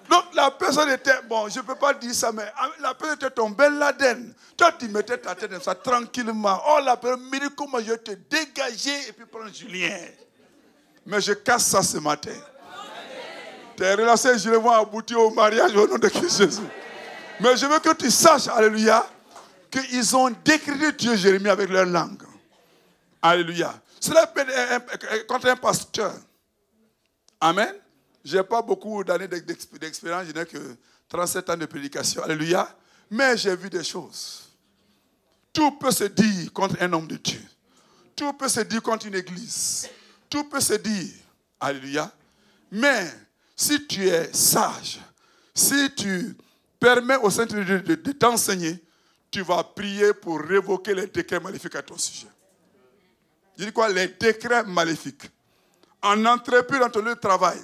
Donc la personne était, bon, je ne peux pas dire ça, mais la personne était ton Ben Laden. Toi, tu mettais ta tête comme ça tranquillement. Oh, la personne me dit comment je vais te dégager et puis prendre Julien. Mais je casse ça ce matin. Tes relations, je les vois aboutir au mariage au nom de Christ Jésus. Mais je veux que tu saches, alléluia, qu'ils ont décrété Dieu Jérémie avec leur langue. Alléluia. Cela peut être contre un pasteur. Amen. Je n'ai pas beaucoup d'années d'expérience, je n'ai que 37 ans de prédication. Alléluia. Mais j'ai vu des choses. Tout peut se dire contre un homme de Dieu. Tout peut se dire contre une église. Tout peut se dire. Alléluia. Mais si tu es sage, si tu permets au Saint-Esprit de t'enseigner, tu vas prier pour révoquer les décrets maléfiques à ton sujet. Je dis quoi? Les décrets maléfiques. En entreprise dans ton lieu de travail,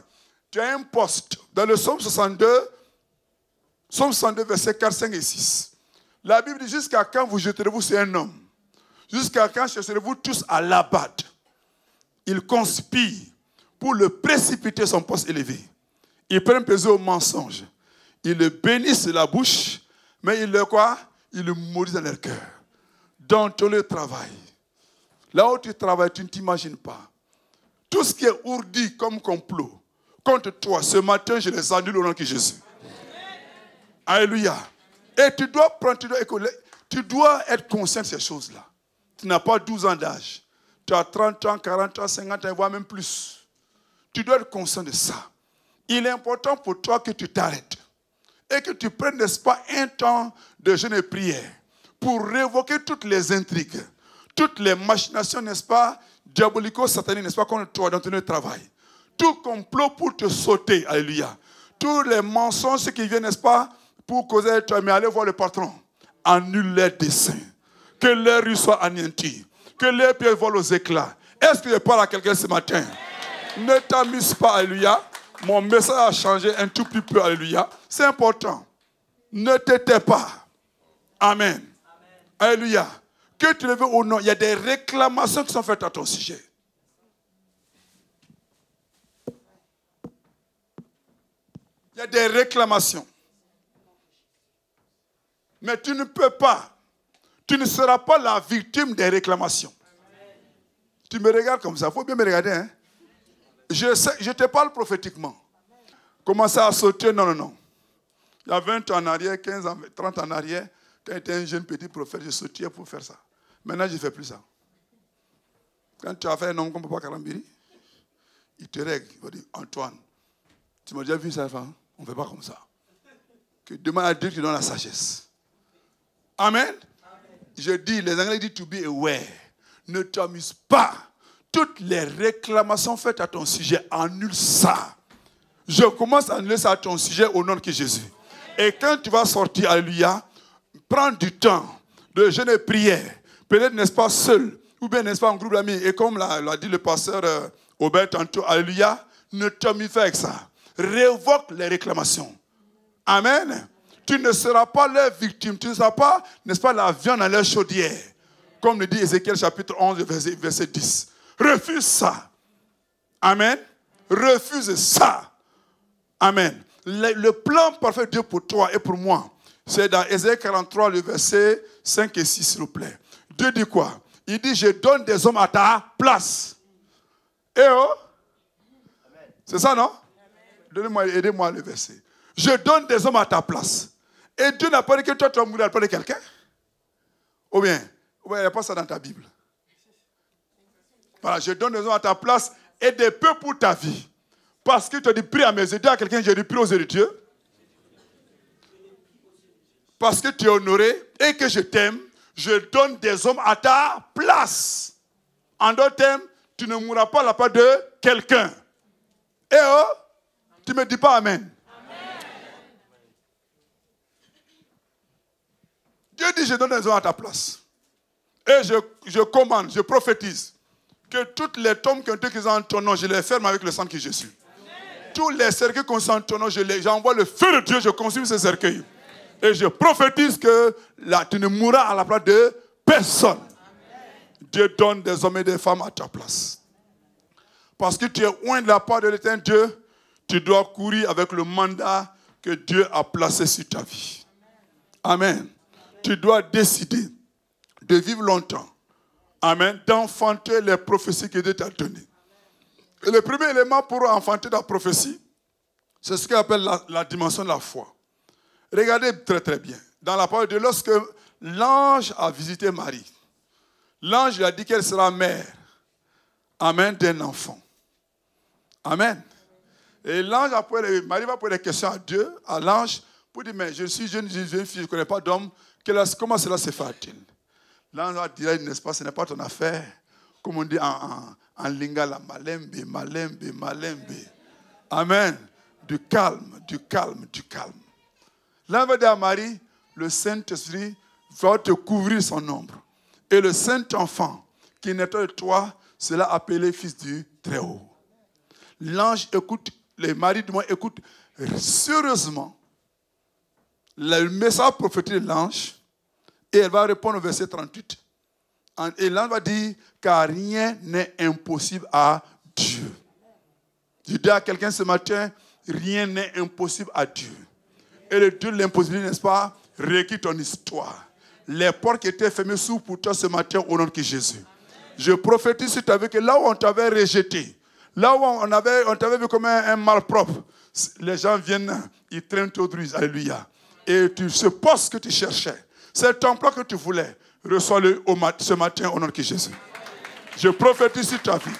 tu as un poste. Dans le psaume 62, versets 4, 5 et 6. La Bible dit, jusqu'à quand vous jeterez-vous sur un homme? Jusqu'à quand chercherez-vous tous à l'abattre? Il conspire pour le précipiter son poste élevé. Il prend plaisir au mensonge. Ils le bénissent de la bouche, mais ils le quoi? Ils le maudissent dans leur cœur. Dans ton lieu de travail. Là où tu travailles, tu ne t'imagines pas. Tout ce qui est ourdi comme complot contre toi, ce matin, je les annule au nom de Jésus. Alléluia. Et tu dois être conscient de ces choses-là. Tu n'as pas 12 ans d'âge. Tu as 30 ans, 40 ans, 50 ans, voire même plus. Tu dois être conscient de ça. Il est important pour toi que tu t'arrêtes. Et que tu prennes, n'est-ce pas, un temps de jeûne et prière pour révoquer toutes les intrigues, toutes les machinations, n'est-ce pas, diabolico-sataniques, n'est-ce pas, contre toi dans ton travail. Tout complot pour te sauter, alléluia. Tous les mensonges qui viennent, n'est-ce pas, pour causer toi, mais allez voir le patron. Annule leurs desseins. Que leurs rues soient anéanties. Que leurs pieds volent aux éclats. Est-ce que je parle à quelqu'un ce matin? Ne t'amuse pas, alléluia. Mon message a changé un tout petit peu, alléluia. C'est important. Ne te tais pas. Amen. Alléluia. Que tu le veux ou non, il y a des réclamations qui sont faites à ton sujet. Il y a des réclamations. Mais tu ne peux pas. Tu ne seras pas la victime des réclamations. Tu me regardes comme ça. Il faut bien me regarder. Hein? Je te parle prophétiquement. Commencer à sauter, non. Il y a 20 ans en arrière, 15 ans, 30 ans en arrière, quand j'étais un jeune petit prophète, je sautais pour faire ça. Maintenant, je ne fais plus ça. Quand tu as fait un homme comme Papa Karambiri, il te règle. Il va dire, Antoine, tu m'as déjà vu ça, hein? On ne fait pas comme ça. Que demande à Dieu qui donne la sagesse. Amen. Je dis, les Anglais disent to be aware. Ne t'amuse pas. Toutes les réclamations faites à ton sujet, annule ça. Je commence à annuler ça à ton sujet au nom de Jésus. Et quand tu vas sortir, alléluia, prends du temps de jeûne et prière. Peut-être, n'est-ce pas, seul, ou bien, n'est-ce pas, en groupe d'amis. Et comme l'a dit le pasteur Aubert tantôt, alléluia, ne t'amuse pas avec ça. Révoque les réclamations. Amen. Tu ne seras pas leur victime. Tu ne seras pas, n'est-ce pas, la viande dans leur chaudière. Comme le dit Ézéchiel chapitre 11, verset 10. Refuse ça. Amen. Refuse ça. Amen. Le plan parfait de Dieu pour toi et pour moi, c'est dans Ésaïe 43, le verset 5 et 6, s'il vous plaît. Dieu dit quoi? Il dit, je donne des hommes à ta place. Eh oh? C'est ça, non? Aidez-moi le verset. Je donne des hommes à ta place. Et Dieu n'a pas dit que toi, tu vas mourir à la place de quelqu'un. Ou bien, il n'y a pas ça dans ta Bible. Voilà, je donne des hommes à ta place et des peu pour ta vie. Parce que tu as dit prie à mes yeux. Dis à quelqu'un, j'ai dit prie aux yeux de Dieu. Parce que tu es honoré et que je t'aime, je donne des hommes à ta place. En d'autres termes, tu ne mourras pas à la part de quelqu'un. Et tu ne me dis pas amen. Dieu dit, je donne des hommes à ta place. Et je commande, je prophétise que toutes les tombes qui ont été criées en ton nom, je les ferme avec le sang de Jésus. Tous les cercueils qui sont en ton nom, j'envoie le feu de Dieu, je consume ces cercueils. Et je prophétise que là, tu ne mourras à la place de personne. Dieu donne des hommes et des femmes à ta place. Parce que tu es loin de la part de l'éternel Dieu, tu dois courir avec le mandat que Dieu a placé sur ta vie. Amen. Tu dois décider de vivre longtemps. Amen. D'enfanter les prophéties que Dieu t'a données. Et le premier élément pour enfanter la prophétie, c'est ce qu'on appelle la dimension de la foi. Regardez très très bien. Dans la parole de Dieu, lorsque l'ange a visité Marie, l'ange lui a dit qu'elle sera mère. Amen, d'un enfant. Amen. Et l'ange Marie va poser des questions à Dieu, à l'ange, pour dire, mais je suis jeune fille, je ne connais pas d'homme, comment cela se fait-il? L'ange va dire, n'est-ce pas, ce n'est pas ton affaire. Comme on dit en lingala, malembe, malembe, malembe. Amen. Du calme, du calme, du calme. L'ange va dire à Marie, le Saint-Esprit va te couvrir son ombre. Et le Saint-Enfant qui naîtra de toi sera appelé fils du Très-Haut. L'ange écoute, les maris du monde écoutent sérieusement le message prophétique de l'ange et elle va répondre au verset 38. Et l'ange va dire, car rien n'est impossible à Dieu. Je dis à quelqu'un ce matin, rien n'est impossible à Dieu. Et le Dieu de l'impossibilité, n'est-ce pas, réécrit ton histoire. Les portes qui étaient fermées s'ouvrent pour toi ce matin au nom de Jésus. Je prophétise sur ta vie que là où on t'avait rejeté, là où on t'avait vu comme un malpropre, les gens viennent, ils traînent aujourd'hui, alléluia. Et ce poste que tu cherchais, cet emploi que tu voulais, reçois-le ce matin au nom de Jésus. Je prophétise sur ta vie.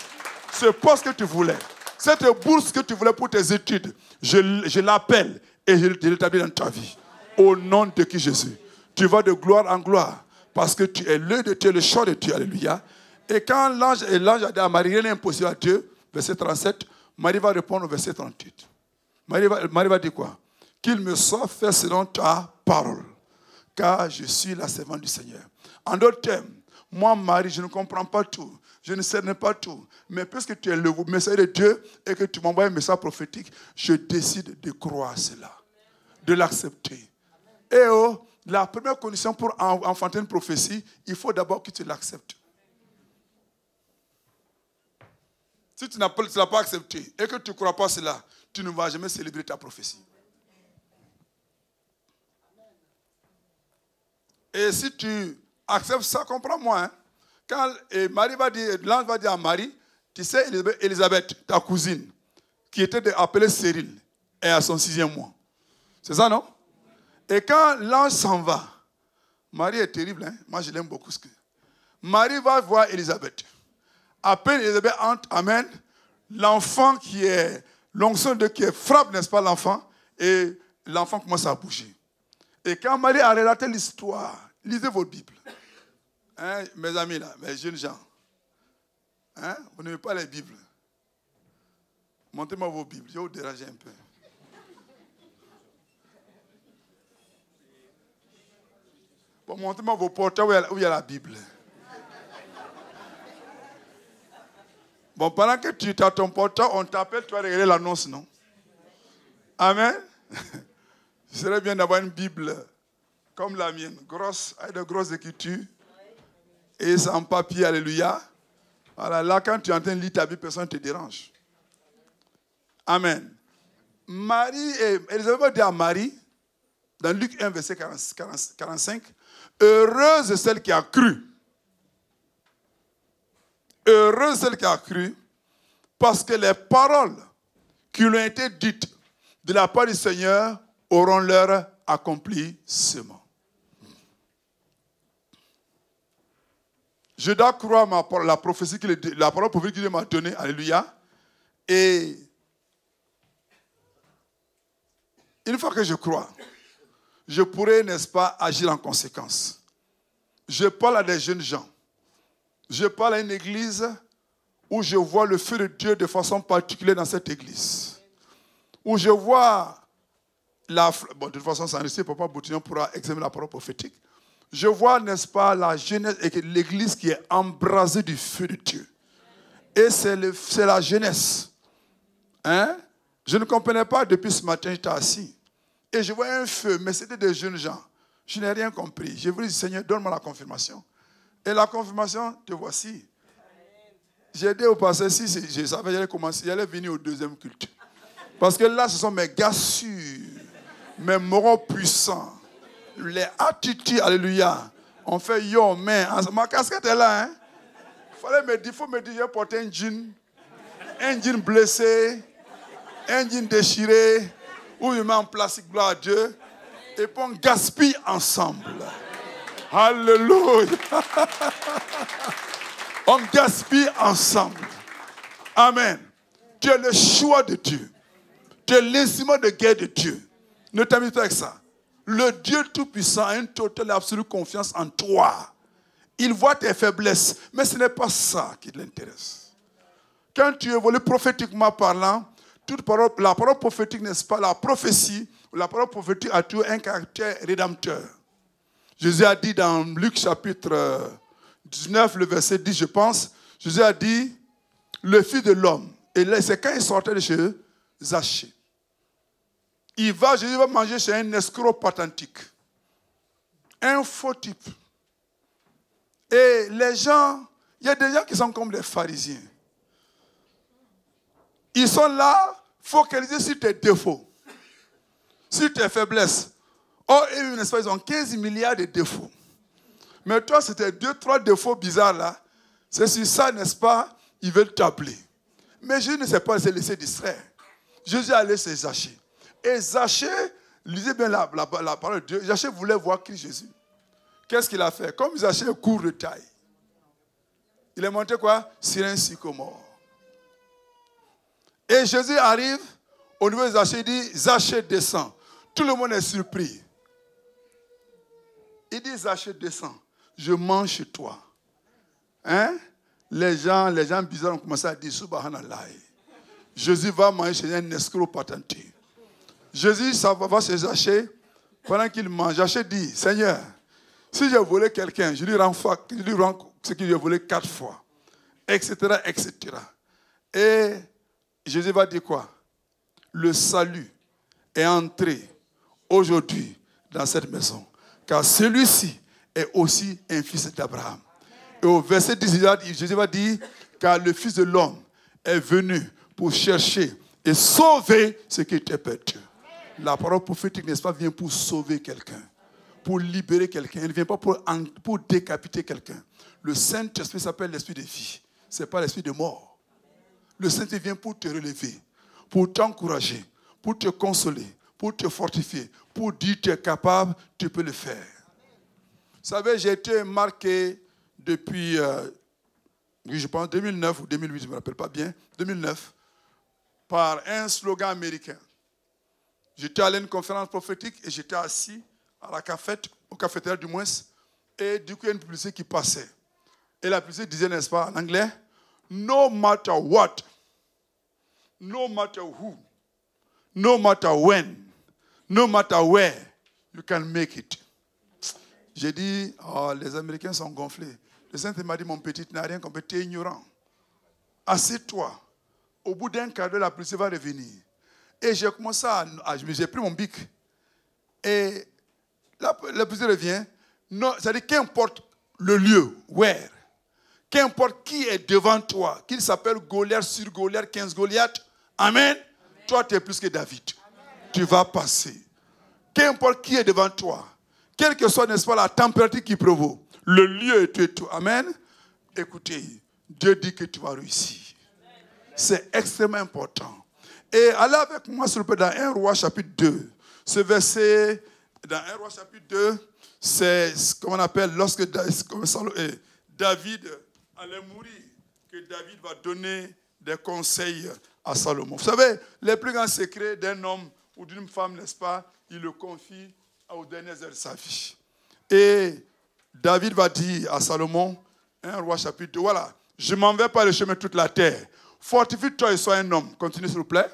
Ce poste que tu voulais, cette bourse que tu voulais pour tes études, je l'appelle et je l'établis dans ta vie. Au nom de qui Jésus. Tu vas de gloire en gloire parce que tu es l'œil de Dieu, le choix de Dieu. Alléluia. Et quand l'ange a dit à Marie, rien n'est impossible à Dieu, verset 37, Marie va répondre au verset 38. Marie va dire quoi? Qu'il me soit fait selon ta parole, car je suis la servante du Seigneur. En d'autres termes, moi, Marie, je ne comprends pas tout. Je ne cerne pas tout. Mais puisque tu es le messager de Dieu et que tu m'envoies un message prophétique, je décide de croire cela, de l'accepter. Et la première condition pour enfanter une prophétie, il faut d'abord que tu l'acceptes. Si tu ne l'as pas accepté et que tu ne crois pas cela, tu ne vas jamais célébrer ta prophétie. Et si tu acceptes ça, comprends-moi. Hein? Quand l'ange va dire à Marie, tu sais, Élisabeth, ta cousine, qui était appelée Cyril, est à son 6e mois. C'est ça, non? Et quand l'ange s'en va, Marie est terrible, hein? Moi je l'aime beaucoup. Marie va voir Élisabeth. À peine Élisabeth entre, amen, l'enfant qui est, l'onction de qui frappe, n'est-ce pas, l'enfant, et l'enfant commence à bouger. Et quand Marie a relaté l'histoire, lisez votre Bible. Hein, mes amis là, mes jeunes gens, hein, vous n'aimez pas les Bibles. Montez-moi vos Bibles, je vais vous déranger un peu. Bon, montez-moi vos portables où il y a la Bible. Bon, pendant que tu as ton portable, on t'appelle, tu vas regarder l'annonce, non? Amen. Ce serait bien d'avoir une Bible comme la mienne, grosse, avec de grosses écritures, et sans papier, alléluia. Voilà, là, quand tu es en train de lire ta Bible, personne ne te dérange. Amen. Élisabeth dit à Marie, dans Luc 1, verset 45, heureuse est celle qui a cru. Heureuse celle qui a cru, parce que les paroles qui lui ont été dites de la part du Seigneur auront leur accomplissement. Je dois croire la prophétie, la parole prophétique qu'il m'a donnée. Alléluia. Et une fois que je crois, je pourrai, n'est-ce pas, agir en conséquence. Je parle à des jeunes gens. Je parle à une église où je vois le feu de Dieu de façon particulière dans cette église. Où je vois bon, de toute façon, ça ne risque pas, Boutillon pourra examiner la parole prophétique. Je vois, n'est-ce pas, la jeunesse et l'église qui est embrasée du feu de Dieu. Et c'est la jeunesse. Hein? Je ne comprenais pas depuis ce matin, j'étais assis. Et je voyais un feu, mais c'était des jeunes gens. Je n'ai rien compris. Je voulais dire, Seigneur, donne-moi la confirmation. Et la confirmation, te voici. J'ai dit au pasteur, si je savais, j'allais commencer, j'allais venir au deuxième culte. Parce que là, ce sont mes gars sûrs, mes moraux puissants. Les attitudes, alléluia. On fait yo, mais ma casquette est là. Hein? Il faut me dire, j'ai porté un jean blessé, un jean déchiré, où je mets en plastique, gloire à Dieu, et puis on gaspille ensemble. Alléluia. On gaspille ensemble. Amen. Tu es le choix de Dieu. Tu es l'instrument de guerre de Dieu. Ne t'amuse pas avec ça. Le Dieu Tout-Puissant a une totale et absolue confiance en toi. Il voit tes faiblesses, mais ce n'est pas ça qui l'intéresse. Quand tu évolues prophétiquement parlant, la parole prophétique, n'est-ce pas, la prophétie, la parole prophétique a toujours un caractère rédempteur. Jésus a dit dans Luc chapitre 19, le verset 10, je pense, Jésus a dit, le Fils de l'homme, et là, c'est quand il sortait de chez eux, Zachée. Jésus va manger chez un escroc pathentique. Un faux type. Et les gens, il y a des gens qui sont comme des pharisiens. Ils sont là, focalisés sur tes défauts, sur tes faiblesses. Oh, et n'est-ce pas, ils ont 15 milliards de défauts. Mais toi, c'était 2-3 défauts bizarres là. C'est sur ça, n'est-ce pas, ils veulent t'appeler. Mais Jésus ne s'est pas laissé distraire. Jésus allait chez Zachée. Et Zachée, lisez bien la parole de Dieu, Zachée voulait voir Christ Jésus. Qu'est-ce qu'il a fait? Comme Zachée est court de taille, il est monté quoi? Sur un sycomore. Et Jésus arrive au niveau de Zachée, il dit, Zachée descend. Tout le monde est surpris. Il dit, Zachée descend. Je mange chez toi. Hein? Les gens bizarres ont commencé à dire, Subhanallah. Jésus va manger chez un escroc patenté. Jésus va chez Zachée. Pendant qu'il mange, Zachée dit, Seigneur, si j'ai volé quelqu'un, je lui rends ce qu'il a volé 4 fois. Etc., etc. Et Jésus va dire quoi? Le salut est entré aujourd'hui dans cette maison. Car celui-ci est aussi un fils d'Abraham. Et au verset 10, Jésus va dire, car le Fils de l'homme est venu pour chercher et sauver ce qui était perdu. La parole prophétique, n'est-ce pas, vient pour sauver quelqu'un, pour libérer quelqu'un. Elle ne vient pas pour décapiter quelqu'un. Le Saint-Esprit s'appelle l'esprit de vie. Ce n'est pas l'esprit de mort. Le Saint-Esprit vient pour te relever, pour t'encourager, pour te consoler, pour te fortifier, pour dire que tu es capable, tu peux le faire. Vous savez, j'ai été marqué depuis, je pense, 2009 ou 2008, je ne me rappelle pas bien, 2009, par un slogan américain. J'étais allé à une conférence prophétique et j'étais assis à la cafette, au cafétéria du moins, et du coup, il y a une publicité qui passait. Et la publicité disait, n'est-ce pas, en anglais, no matter what, no matter who, no matter when, no matter where, you can make it. J'ai dit, oh, les Américains sont gonflés. Le Saint-Esprit m'a dit, mon petit, tu n'as rien compris, tu es ignorant. Assieds-toi. Au bout d'un quart d'heure, la publicité va revenir. Et j'ai commencé j'ai pris mon bic. Et la publicité revient. C'est-à-dire, qu'importe le lieu, where, qu'importe qui est devant toi, qu'il s'appelle Goliath sur Goliath, 15 Goliath, amen. Toi, tu es plus que David. Amen. Tu vas passer. Qu'importe qui est devant toi, quelle que soit, n'est-ce pas, la température qui prévaut, le lieu est tout. Amen. Écoutez, Dieu dit que tu vas réussir. C'est extrêmement important. Et allez avec moi, s'il vous plaît, dans 1 Roi chapitre 2. Ce verset, dans 1 Roi chapitre 2, c'est ce qu'on appelle lorsque David allait mourir, que David va donner des conseils à Salomon. Vous savez, les plus grands secrets d'un homme ou d'une femme, n'est-ce pas, il le confie aux dernières heures de sa vie. Et David va dire à Salomon, 1 Roi chapitre 2, voilà, je m'en vais par le chemin de toute la terre. Fortifie-toi et sois un homme. Continuez s'il vous plaît.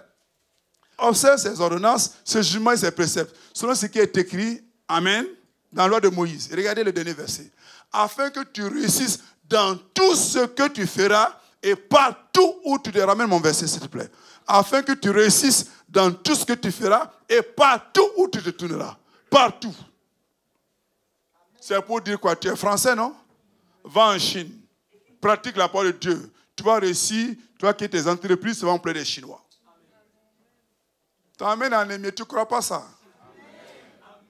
Observe ses ordonnances, ses jugements et ses préceptes, selon ce qui est écrit, amen, dans la loi de Moïse. Regardez le dernier verset. Afin que tu réussisses dans tout ce que tu feras et partout où tu te ramènes mon verset, s'il te plaît. Afin que tu réussisses dans tout ce que tu feras et partout où tu te tourneras. Partout. C'est pour dire quoi? Tu es français, non? Va en Chine. Pratique la parole de Dieu. Tu vas réussir, tu vas quitter tes entreprises, tu vas employer des Chinois. T'emmènes en émier, tu ne crois pas ça?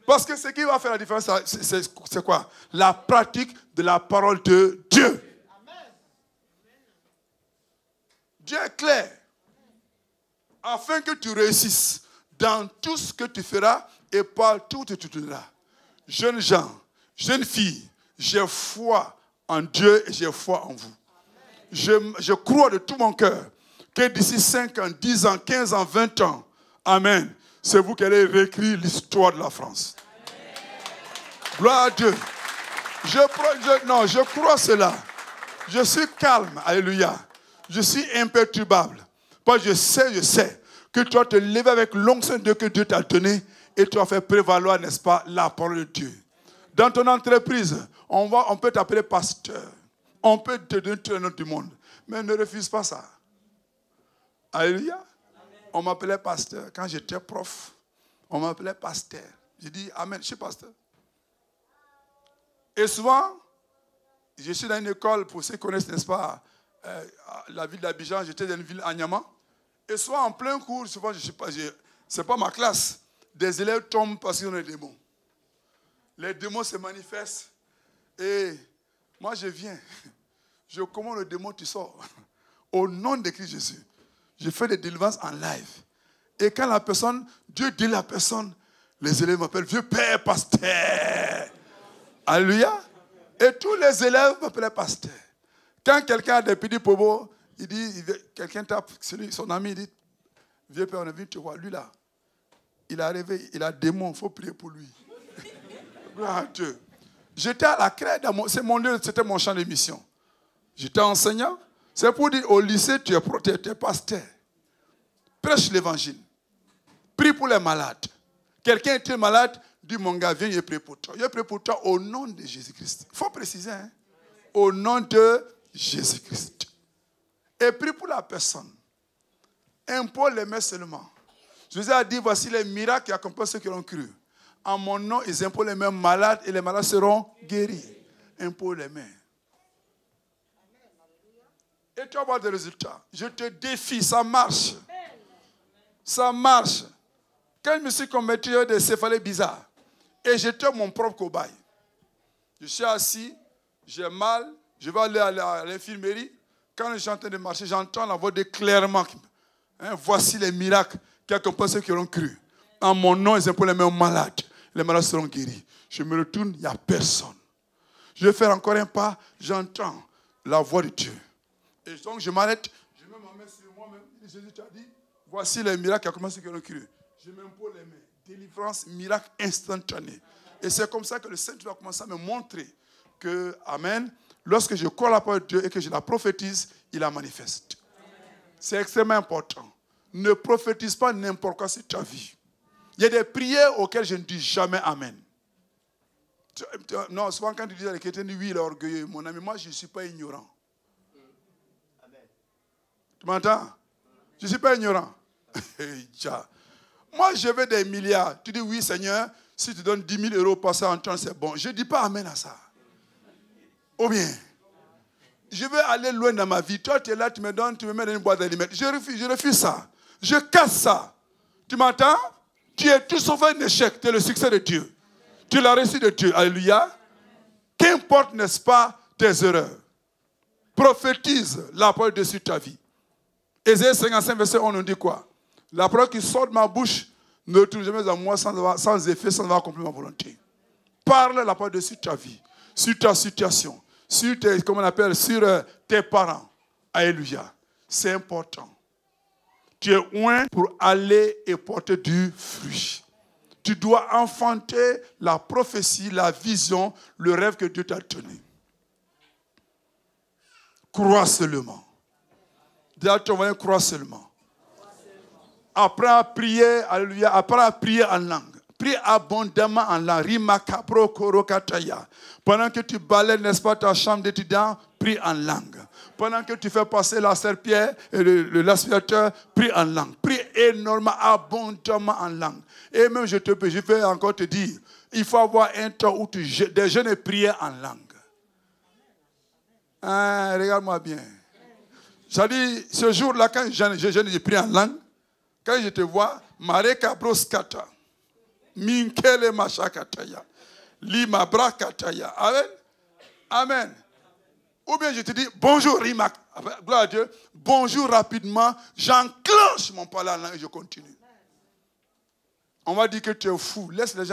Parce que ce qui va faire la différence, c'est quoi? La pratique de la parole de Dieu. Dieu est clair. Afin que tu réussisses dans tout ce que tu feras et partout où tu te trouveras. Jeunes gens, jeunes filles, j'ai foi en Dieu et j'ai foi en vous. Je crois de tout mon cœur que d'ici 5 ans, 10 ans, 15 ans, 20 ans, amen, c'est vous qui allez réécrire l'histoire de la France. Gloire à Dieu. Je crois cela. Je suis calme, alléluia. Je suis imperturbable. Parce que je sais que tu vas te lever avec l'onction de Dieu que Dieu t'a donné et tu vas faire prévaloir, n'est-ce pas, la parole de Dieu. Dans ton entreprise, on peut t'appeler pasteur. On peut te donner tout le nom du monde. Mais ne refuse pas ça. Alléluia. On m'appelait pasteur. Quand j'étais prof, on m'appelait pasteur. J'ai dit, amen, je suis pasteur. Et souvent, je suis dans une école, pour ceux qui connaissent, n'est-ce pas, la ville d'Abidjan, j'étais dans une ville à Niamey. Et souvent, en plein cours, souvent, c'est pas ma classe. Des élèves tombent parce qu'ils ont des démons. Les démons se manifestent. Et moi, je viens. Je commande le démon, tu sors. Au nom de Christ Jésus. Je fais des délivrances en live. Et quand la personne, Dieu dit la personne, les élèves m'appellent vieux père pasteur. Alléluia. Et tous les élèves m'appellent pasteur. Quand quelqu'un a des petits pobos, il dit, quelqu'un tape, son ami, il dit, vieux père, on est venu te voir. Lui là, il est arrivé, il a démon, il faut prier pour lui. Gloire à Dieu. J'étais à la crête, c'était mon champ de mission. J'étais enseignant. C'est pour dire au lycée, tu es pasteur. Prêche l'évangile. Prie pour les malades. Quelqu'un est malade, dis mon gars, viens, je prie pour toi. Je prie pour toi au nom de Jésus-Christ. Il faut préciser, hein? Au nom de Jésus-Christ. Et prie pour la personne. Impose les mains seulement. Jésus a dit, voici les miracles qui accompagnent ceux qui l'ont cru. En mon nom, ils imposent les mains malades et les malades seront guéris. Impose les mains. Et tu vas voir des résultats. Je te défie, ça marche. Ça marche. Quand je me suis converti, il y a des céphalées bizarres. Et j'étais mon propre cobaye. Je suis assis, j'ai mal, je vais aller à l'infirmerie. Quand je suis en train de marcher, j'entends la voix de clairement. Hein, voici les miracles qui accompagnent ceux qui auront cru. En mon nom, ils imposent les mains aux malades. Les malades seront guéris. Je me retourne, il n'y a personne. Je vais faire encore un pas, j'entends la voix de Dieu. Et donc je m'arrête, je mets ma main sur moi-même. Jésus t'a dit, voici les miracles qui accompagnent ceux qui auront cru. Je m'impose les mains. Délivrance, miracle instantané. Et c'est comme ça que le Saint-Esprit va commencer à me montrer que, amen, lorsque je crois la parole de Dieu et que je la prophétise, il la manifeste. C'est extrêmement important. Ne prophétise pas n'importe quoi sur ta vie. Il y a des prières auxquelles je ne dis jamais amen. Non, souvent quand tu dis à quelqu'un, oui, il est orgueilleux. Mon ami, moi, je ne suis pas ignorant. Amen. Tu m'entends? Je ne suis pas ignorant. Moi, je veux des milliards. Tu dis, oui, Seigneur, si tu donnes 10 000 euros par ça en temps, c'est bon. Je ne dis pas amen à ça. Ou bien, je veux aller loin dans ma vie. Toi, tu es là, tu me donnes, tu me mets dans une boîte d'aliments. Je refuse ça. Je casse ça. Tu m'entends? Tu es tout sauf un échec. Tu es le succès de Dieu. Tu es la réussite de Dieu. Alléluia. Qu'importe, n'est-ce pas, tes erreurs. Prophétise la parole de sur ta vie. Ésaïe 55, verset 1, on dit quoi? La parole qui sort de ma bouche ne retourne jamais à moi sans effet, sans avoir accompli ma volonté. Parle la parole de sur ta vie, sur ta situation, sur tes, comment on appelle, sur tes parents. Alléluia. C'est important. Tu es loin pour aller et porter du fruit. Tu dois enfanter la prophétie, la vision, le rêve que Dieu t'a donné. Crois seulement. Dis à ton voisin, crois seulement. Apprends à prier, alléluia, apprends à prier en langue. Prie abondamment en langue. Rimakapro korokataya. Pendant que tu balayes, n'est-ce pas, ta chambre d'étudiant, prie en langue. Pendant que tu fais passer la serpillère et l'aspirateur, prie en langue. Prie énormément, abondamment en langue. Et même, je vais encore te dire, il faut avoir un temps où des jeunes prier en langue. Hein, regarde-moi bien. J'ai dit, ce jour-là, quand je prie en langue, quand je te vois, Mareka broskata, Minkele machakataya, Lima brakataya. Amen. Amen. Ou bien je te dis, bonjour Rimak. Gloire à Dieu. Bonjour rapidement. J'enclenche mon parler en langue et je continue. On va dire que tu es fou. Laisse les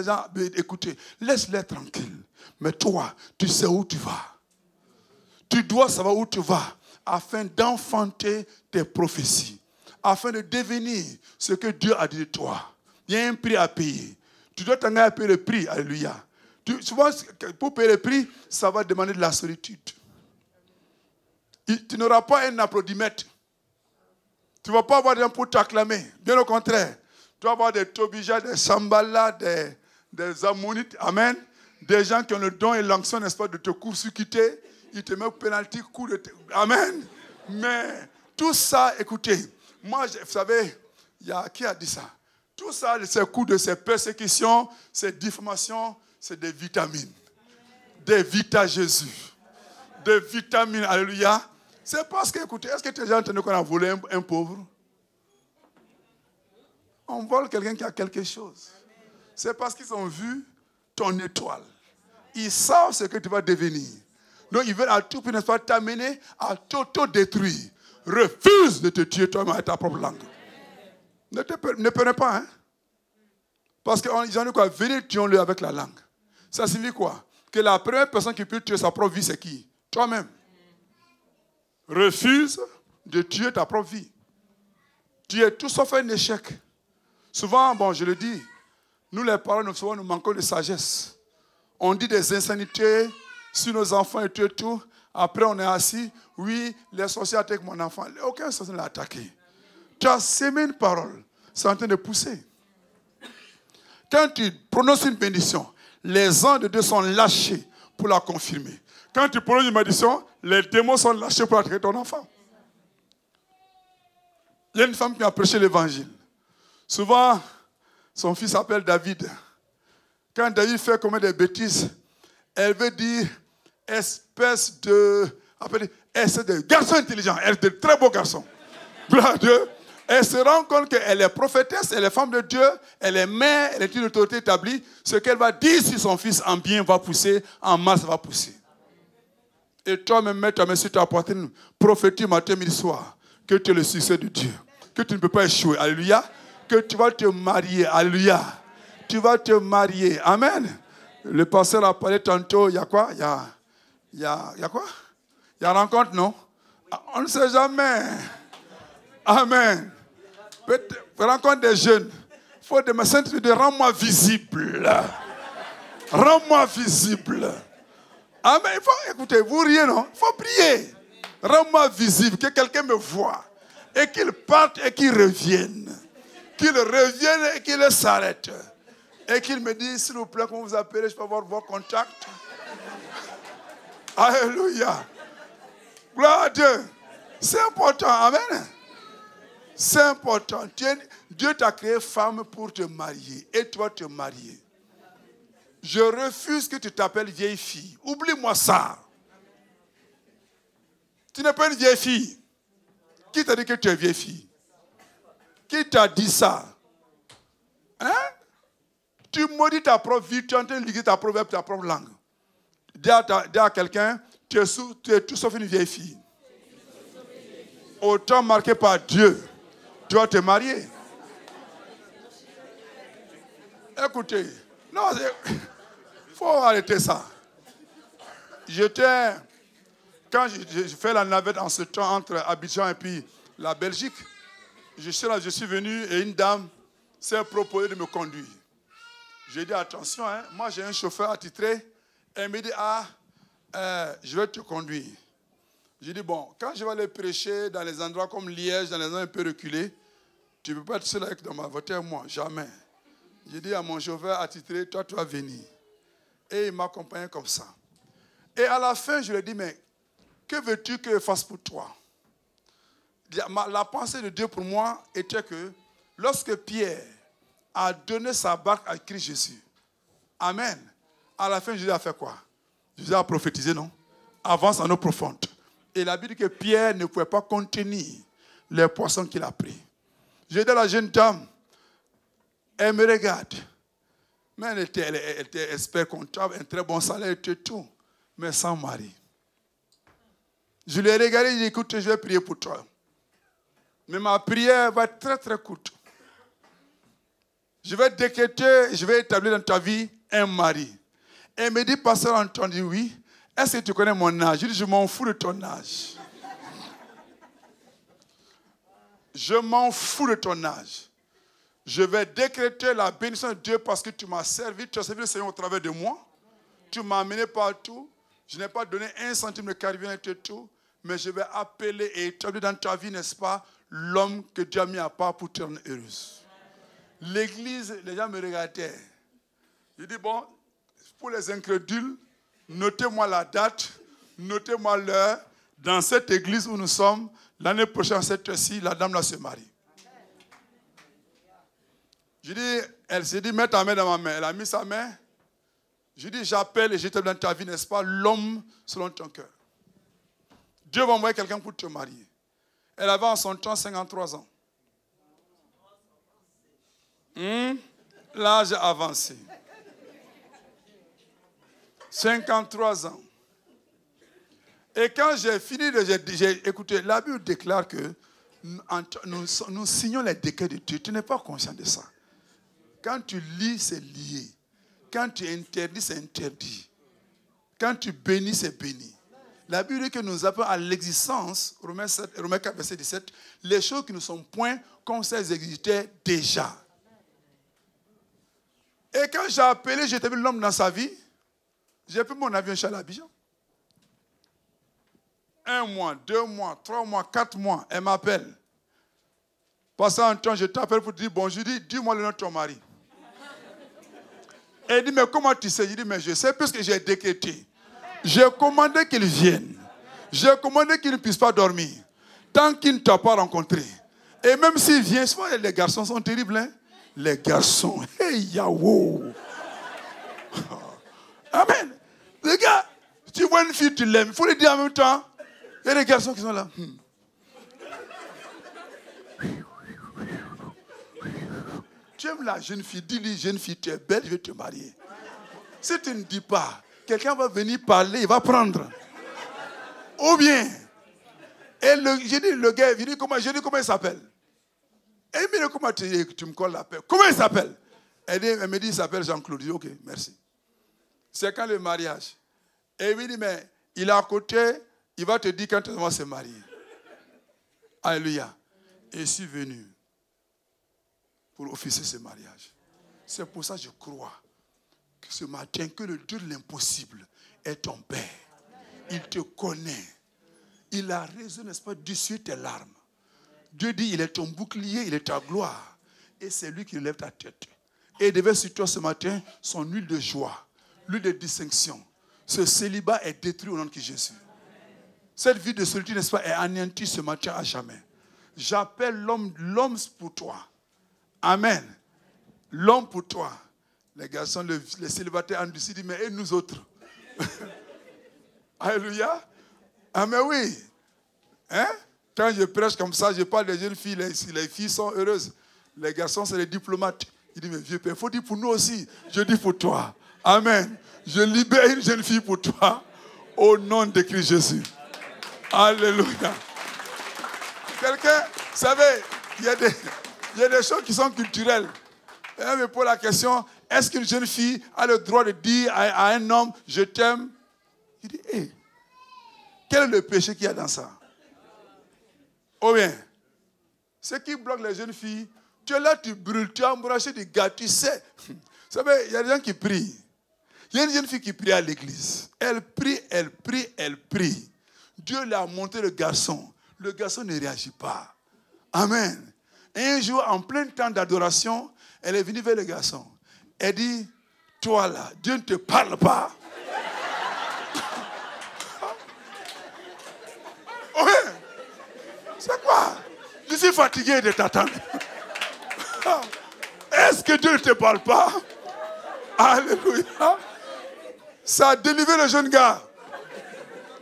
gens écouter. Laisse-les tranquilles. Mais toi, tu sais où tu vas. Tu dois savoir où tu vas afin d'enfanter tes prophéties. Afin de devenir ce que Dieu a dit de toi. Il y a un prix à payer. Tu dois t'engager à payer le prix. Alléluia. Souvent, pour payer le prix, ça va demander de la solitude. Tu n'auras pas un applaudimètre. Tu ne vas pas avoir des gens pour t'acclamer. Bien au contraire. Tu vas avoir des Tobija, des Shambhala, des Ammonites. Amen. Des gens qui ont le don et l'onction, n'est-ce pas, de te court-circuiter. Ils te mettent au pénalty, coup de... Amen. Mais tout ça, écoutez, moi, vous savez, qui a dit ça? Tout ça, ces coups de ces persécutions, ces diffamations, c'est des vitamines. Des vitas Jésus. Des vitamines, alléluia. C'est parce que, écoutez, est-ce que tu as déjà entendu qu'on a volé un pauvre? On vole quelqu'un qui a quelque chose. C'est parce qu'ils ont vu ton étoile. Ils savent ce que tu vas devenir. Donc, ils veulent à tout prix, n'est-ce pas, t'amener à t'auto-détruire. Refuse de te tuer toi-même avec ta propre langue. Ne prenez pas, hein. Parce qu'ils ont dit quoi? Venez, tuons-le avec la langue. Ça signifie quoi? Que la première personne qui peut tuer sa propre vie, c'est qui? Toi-même. Refuse de tuer ta propre vie. Tu es tout sauf un échec. Souvent, bon, je le dis, nous les parents, souvent, nous manquons de sagesse. On dit des insanités sur nos enfants et tout et tout. Après, on est assis. Oui, les sorciers attaquent mon enfant. Aucun sorcier ne l'a attaqué. Tu as sémé une parole. C'est en train de pousser. Quand tu prononces une bénédiction, les anges de Dieu sont lâchés pour la confirmer. Quand tu prononces une malédiction, les démons sont lâchés pour attaquer ton enfant. Il y a une femme qui a prêché l'évangile. Souvent, son fils s'appelle David. Quand David fait comme des bêtises, elle veut dire espèce de garçon intelligent. Elle est de très beau garçon. Gloire à Dieu. Elle se rend compte qu'elle est prophétesse, elle est femme de Dieu, elle est mère, elle est une autorité établie. Ce qu'elle va dire sur son fils en bien va pousser, en mal ça va pousser. Et toi-même, mets ta main sur ta poitrine, prophétise matin, midi, soir, que tu es le succès de Dieu, que tu ne peux pas échouer. Alléluia. Que tu vas te marier. Alléluia. Tu vas te marier. Amen. Le pasteur a parlé tantôt, il y a quoi? Il y a quoi? Il y a rencontre, non? On ne sait jamais. Amen. Rencontre des jeunes. Il faut demander, Saint-Esprit, rends-moi visible. Rends-moi visible. Amen. Il faut, écoutez, vous riez, non? Il faut prier. Rends-moi visible, que quelqu'un me voie. Et qu'il parte et qu'il revienne. Qu'il revienne et qu'il s'arrête. Et qu'il me dise, s'il vous plaît, comment vous appelez, je peux avoir vos contacts. Alléluia. Gloire à Dieu. C'est important. Amen. C'est important. Dieu t'a créé femme pour te marier. Et toi te marier. Je refuse que tu t'appelles vieille fille. Oublie-moi ça. Tu n'es pas une vieille fille. Qui t'a dit que tu es vieille fille? Qui t'a dit ça? Hein? Tu maudis ta propre vie, tu es en train de liguer ta propre langue. Dis à quelqu'un, tu es tout sauf une vieille fille. Autant marqué par Dieu, tu dois te marier. Écoutez, non, il faut arrêter ça. Quand j'ai fait la navette en ce temps entre Abidjan et puis la Belgique, je suis venu et une dame s'est proposée de me conduire. J'ai dit attention, hein, moi j'ai un chauffeur attitré. Elle me dit je vais te conduire. J'ai dit bon, quand je vais aller prêcher dans les endroits comme Liège, dans les endroits un peu reculés, tu ne peux pas être seul avec dans ma voiture, moi, jamais. J'ai dit à mon chauffeur attitré, toi tu vas venir. Et il m'accompagnait comme ça. Et à la fin, je lui ai dit, mais que veux-tu que je fasse pour toi? La pensée de Dieu pour moi était que lorsque Pierre a donné sa barque à Christ Jésus, amen, à la fin, Jésus a fait quoi? Jésus a prophétisé, non? Avance en eau profonde. Et la Bible dit que Pierre ne pouvait pas contenir les poissons qu'il a pris. J'ai dit à la jeune dame, elle me regarde. Mais elle était expert comptable, un très bon salaire, et tout, mais sans mari. Je lui ai regardé, j'ai dit, écoute, je vais prier pour toi. Mais ma prière va être très très courte. Je vais décréter, je vais établir dans ta vie un mari. Elle me dit, pasteur Antoine, dit oui. Est-ce que tu connais mon âge? Je dis, je m'en fous de ton âge. Je m'en fous de ton âge. Je vais décréter la bénédiction de Dieu parce que tu m'as servi, tu as servi le Seigneur au travers de moi. Tu m'as amené partout. Je n'ai pas donné un centime de carburant et tout. Mais je vais appeler et établir dans ta vie, n'est-ce pas, l'homme que Dieu a mis à part pour te rendre heureuse. L'église, les gens me regardaient. Je dis, bon, pour les incrédules, notez-moi la date, notez-moi l'heure. Dans cette église où nous sommes, l'année prochaine, à cette heure-ci, la dame là se marie. Je dis, elle s'est dit, mets ta main dans ma main. Elle a mis sa main. Je dis, j'appelle et j'établis dans ta vie, n'est-ce pas, l'homme selon ton cœur. Dieu va envoyer quelqu'un pour te marier. Elle avait en son temps 53 ans. L'âge avancé. 53 ans. Et quand j'ai fini, j'ai écouté, la Bible déclare que nous signons les décrets de Dieu. Tu n'es pas conscient de ça. Quand tu lis, c'est lié. Quand tu interdis, c'est interdit. Quand tu bénis, c'est béni. La Bible dit que nous appelons à l'existence, Romains 4, verset 17, les choses qui ne sont point comme si elles existaient déjà. Et quand j'ai appelé, j'ai vu l'homme dans sa vie, j'ai pris mon avion chez Abidjan. 1 mois, 2 mois, 3 mois, 4 mois, elle m'appelle. Passant un temps, je t'appelle pour te dire bonjour, je dis, dis-moi le nom de ton mari. Elle dit, mais comment tu sais? Je dis, mais je sais puisque j'ai décrété. J'ai commandé qu'il vienne. J'ai commandé qu'il ne puisse pas dormir. Tant qu'il ne t'a pas rencontré. Et même s'il vient, souvent les garçons sont terribles. Hein? Les garçons. Hey, yaouh. Amen. Les gars, tu vois une fille, tu l'aimes. Il faut le dire en même temps. Il y a des garçons qui sont là. Tu aimes la jeune fille, dis-lui, jeune fille, tu es belle, je vais te marier. Si tu ne dis pas, quelqu'un va venir parler, il va prendre. Ou bien, et j'ai dit, le gars, j'ai dit comment il s'appelle? Et il me dit, comment tu me colles la paix? Comment il s'appelle? Elle me dit, il s'appelle Jean-Claude. Je dis, ok, merci. C'est quand le mariage? Et il me dit, mais il est à côté, il va te dire quand on va se marier. Alléluia. Et je suis venu pour officier ce mariage. C'est pour ça que je crois que ce matin, que le Dieu de l'impossible est ton Père. Il te connaît. Il a raison, n'est-ce pas, d'essuyer tes larmes. Dieu dit, il est ton bouclier, il est ta gloire. Et c'est lui qui lève ta tête. Et il devait sur toi ce matin son huile de joie, l'huile de distinction. Ce célibat est détruit au nom de Jésus. Cette vie de solitude, n'est-ce pas, est anéantie ce matin à jamais. J'appelle l'homme pour toi. Amen. L'homme pour toi. Les garçons, les célibataires endurcis disent, mais et nous autres? Alléluia. Ah mais oui. Hein? Quand je prêche comme ça, je parle des jeunes filles, les filles sont heureuses. Les garçons, c'est les diplomates. Il dit, mais vieux père, il faut dire pour nous aussi. Je dis pour toi. Amen. Je libère une jeune fille pour toi. Au nom de Christ Jésus. Alléluia. Quelqu'un, vous savez, il y a des choses qui sont culturelles. Et on me pose la question, est-ce qu'une jeune fille a le droit de dire à un homme, je t'aime? Il dit, hé, quel est le péché qu'il y a dans ça? Oh bien, ce qui bloque les jeunes filles, tu es là, tu brûles, tu as embrassé des gars, tu sais. Vous savez, il y a des gens qui prient. Il y a une jeune fille qui prie à l'église. Elle prie, elle prie, elle prie. Dieu lui a montré le garçon. Le garçon ne réagit pas. Amen. Et un jour, en plein temps d'adoration, elle est venue vers le garçon. Elle dit, toi là, Dieu ne te parle pas. Oui. C'est quoi? Je suis fatigué de t'attendre. Est-ce que Dieu ne te parle pas? Alléluia. Ça a délivré le jeune gars.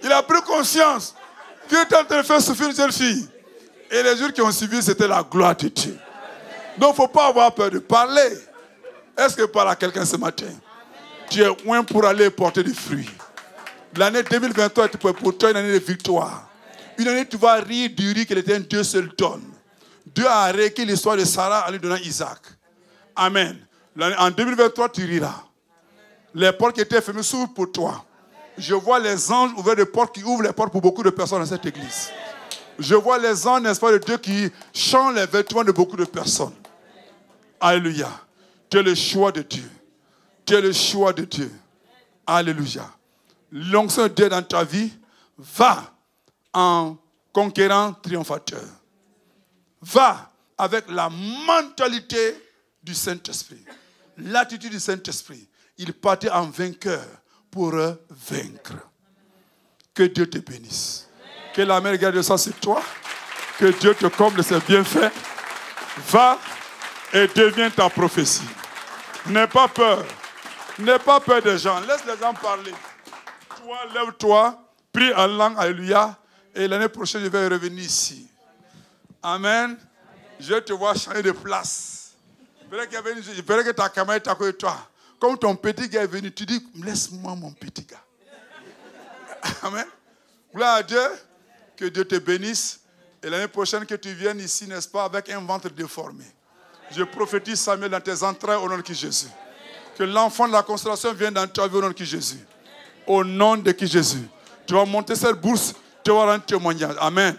Il a pris conscience qu'il était en train de faire souffrir une jeune fille. Et les jours qui ont suivi, c'était la gloire de Dieu. Donc, il ne faut pas avoir peur de parler. Est-ce que parle à quelqu'un ce matin? Tu es loin pour aller porter des fruits. L'année 2023 est pour toi une année de victoire. Une année où tu vas rire du riz qu'il était un Dieu seul donne. Dieu a réécrit l'histoire de Sarah en lui donnant Isaac. Amen. En 2023, tu riras. Les portes qui étaient fermées s'ouvrent pour toi. Je vois les anges ouvrir des portes qui ouvrent les portes pour beaucoup de personnes dans cette église. Je vois les anges, n'est-ce pas, de Dieu qui changent les vêtements de beaucoup de personnes. Alléluia. Tu es le choix de Dieu. Tu es le choix de Dieu. Alléluia. L'onction de Dieu dans ta vie va en conquérant triomphateur. Va avec la mentalité du Saint-Esprit. L'attitude du Saint-Esprit. Il partait en vainqueur pour vaincre. Que Dieu te bénisse. Que la mer garde ça sur toi. Que Dieu te comble de ses bienfaits. Va et deviens ta prophétie. N'aie pas peur. N'aie pas peur des gens. Laisse les gens parler. Toi, lève-toi. Prie en langue. Alléluia. Et l'année prochaine, je vais revenir ici. Amen. Je te vois changer de place. Je verrai que ta caméra est à côté de toi. Comme ton petit gars est venu, tu dis, laisse-moi mon petit gars. Amen. Gloire à Dieu. Que Dieu te bénisse. Et l'année prochaine que tu viennes ici, n'est-ce pas, avec un ventre déformé. Je prophétise, Samuel, dans tes entrailles au nom de qui Jésus. Que l'enfant de la constellation vienne dans ta vie au nom de qui Jésus. Au nom de qui Jésus. Tu vas monter cette bourse, tu vas rendre témoignage. Amen.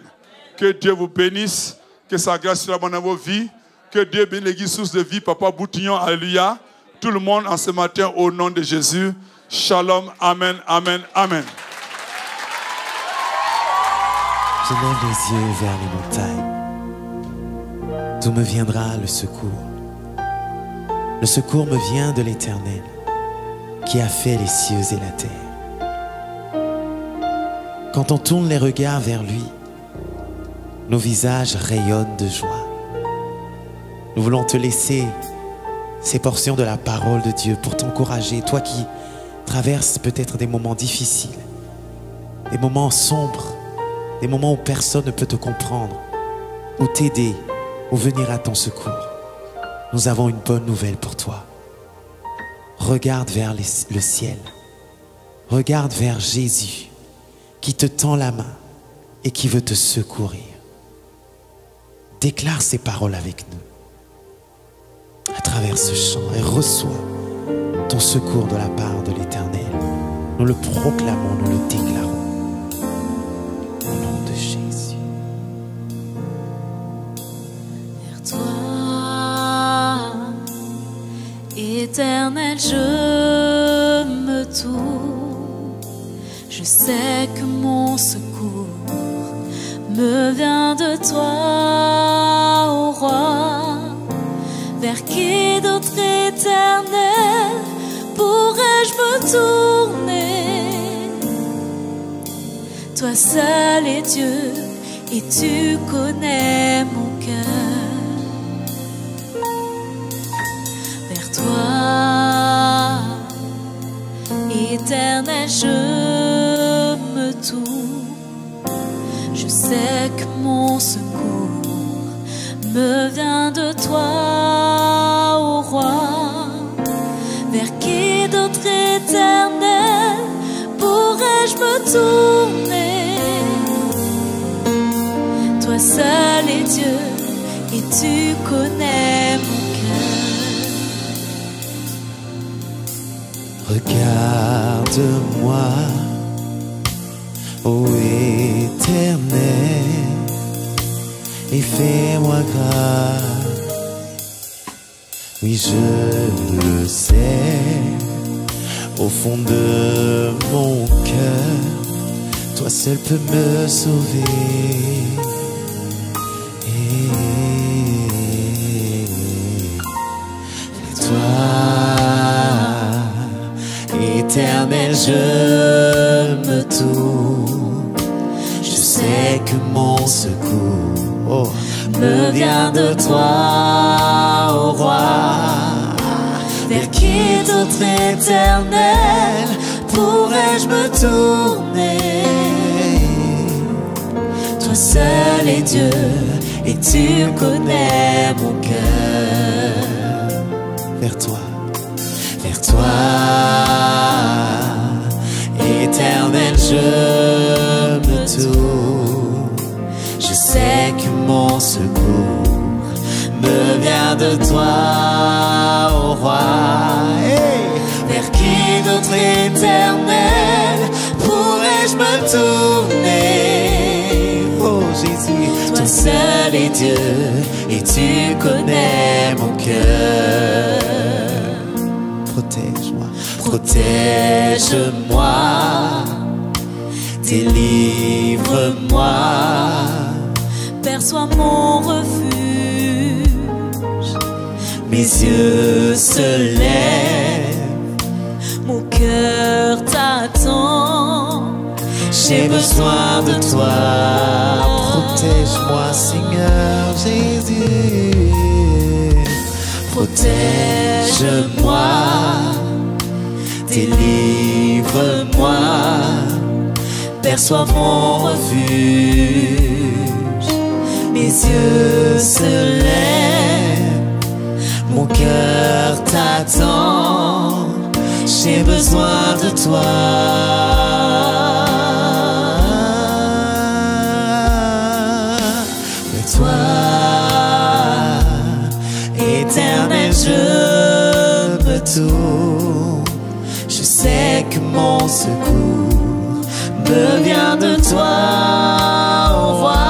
Que Dieu vous bénisse. Que sa grâce soit dans vos vies. Que Dieu bénisse l'église source de vie. Papa Boutillon, alléluia. Tout le monde en ce matin au nom de Jésus. Shalom. Amen. Amen. Amen. Je lève les yeux vers les montagnes. D'où me viendra le secours? Le secours me vient de l'Éternel, qui a fait les cieux et la terre. Quand on tourne les regards vers lui, nos visages rayonnent de joie. Nous voulons te laisser ces portions de la parole de Dieu pour t'encourager, toi qui traverses peut-être des moments difficiles, des moments sombres, des moments où personne ne peut te comprendre, ou t'aider, ou venir à ton secours. Nous avons une bonne nouvelle pour toi. Regarde vers le ciel. Regarde vers Jésus qui te tend la main et qui veut te secourir. Déclare ces paroles avec nous à travers ce chant et reçois ton secours de la part de l'Éternel. Nous le proclamons, nous le déclarons. Au nom de Jésus. Vers toi, Éternel, je me tourne. Je sais que mon secours me vient de toi, ô roi. Vers qui d'autre, Éternel, pourrais-je me tourner? Toi seul es Dieu et tu connais mon cœur. Vers toi, Éternel, je me tourne. Je sais que mon secours me vient de toi, ô roi. Vers qui d'autre, Éternel, pourrais-je me tourner? Toi seul es Dieu et tu connais mon cœur. Regarde-moi, ô Éternel, et fais-moi grâce. Oui, je le sais, au fond de mon cœur, toi seul peux me sauver. Et toi, Éternel, je me tourne. Je sais que mon secours me vient de toi, ô roi. Vers qui d'autre éternel pourrais-je me tourner? Toi seul est Dieu et tu connais mon cœur. Vers toi, Éternel, je me tourne. Je sais que mon secours me vient de toi, ô roi. Hey! Vers qui d'autre éternel pourrais-je me tourner? Oh Jésus, toi seul est Dieu et tu connais mon cœur. Protège-moi, protège-moi, délivre-moi. Père, sois mon refuge. Mes yeux se lèvent, Mon cœur t'attend. j'ai besoin de toi. Protège-moi, Seigneur Jésus. Protège-moi, délivre-moi. Père, sois mon refuge. Mes yeux se lèvent, mon cœur t'attend. J'ai besoin de toi. De toi, Éternel, je me tourne. Je sais que mon secours me vient de toi, ô roi.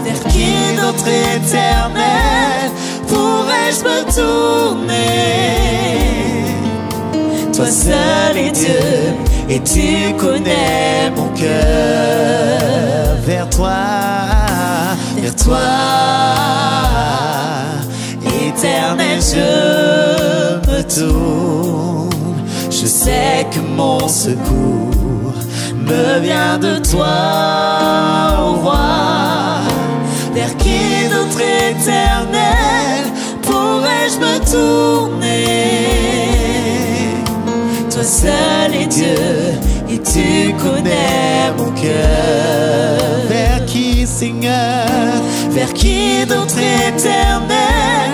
Vers qui d'autre éternel pourrais-je me tourner? Toi seul est Dieu et tu connais mon cœur. Vers toi, Éternel, je me tourne. Je sais que mon secours me vient de toi, ô roi. Vers qui d'autre éternel pourrais-je me tourner? Toi seul est Dieu et tu connais mon cœur. Vers qui, Seigneur? Vers qui d'autre éternel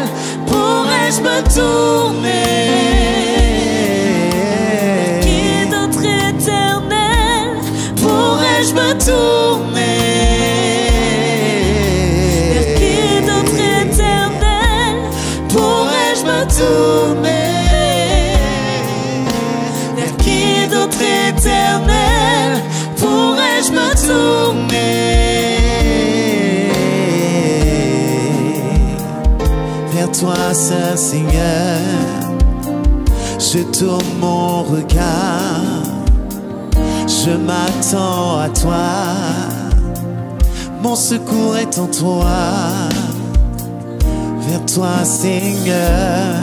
pourrais-je me tourner? Vers qui d'autre éternel pourrais-je me tourner? Vers qui d'autre éternel pourrais-je me tourner? Vers qui d'autre éternel pourrais-je me tourner? Vers toi seul, Seigneur, je tourne mon regard. Je m'attends à toi, mon secours est en toi. Vers toi, Seigneur,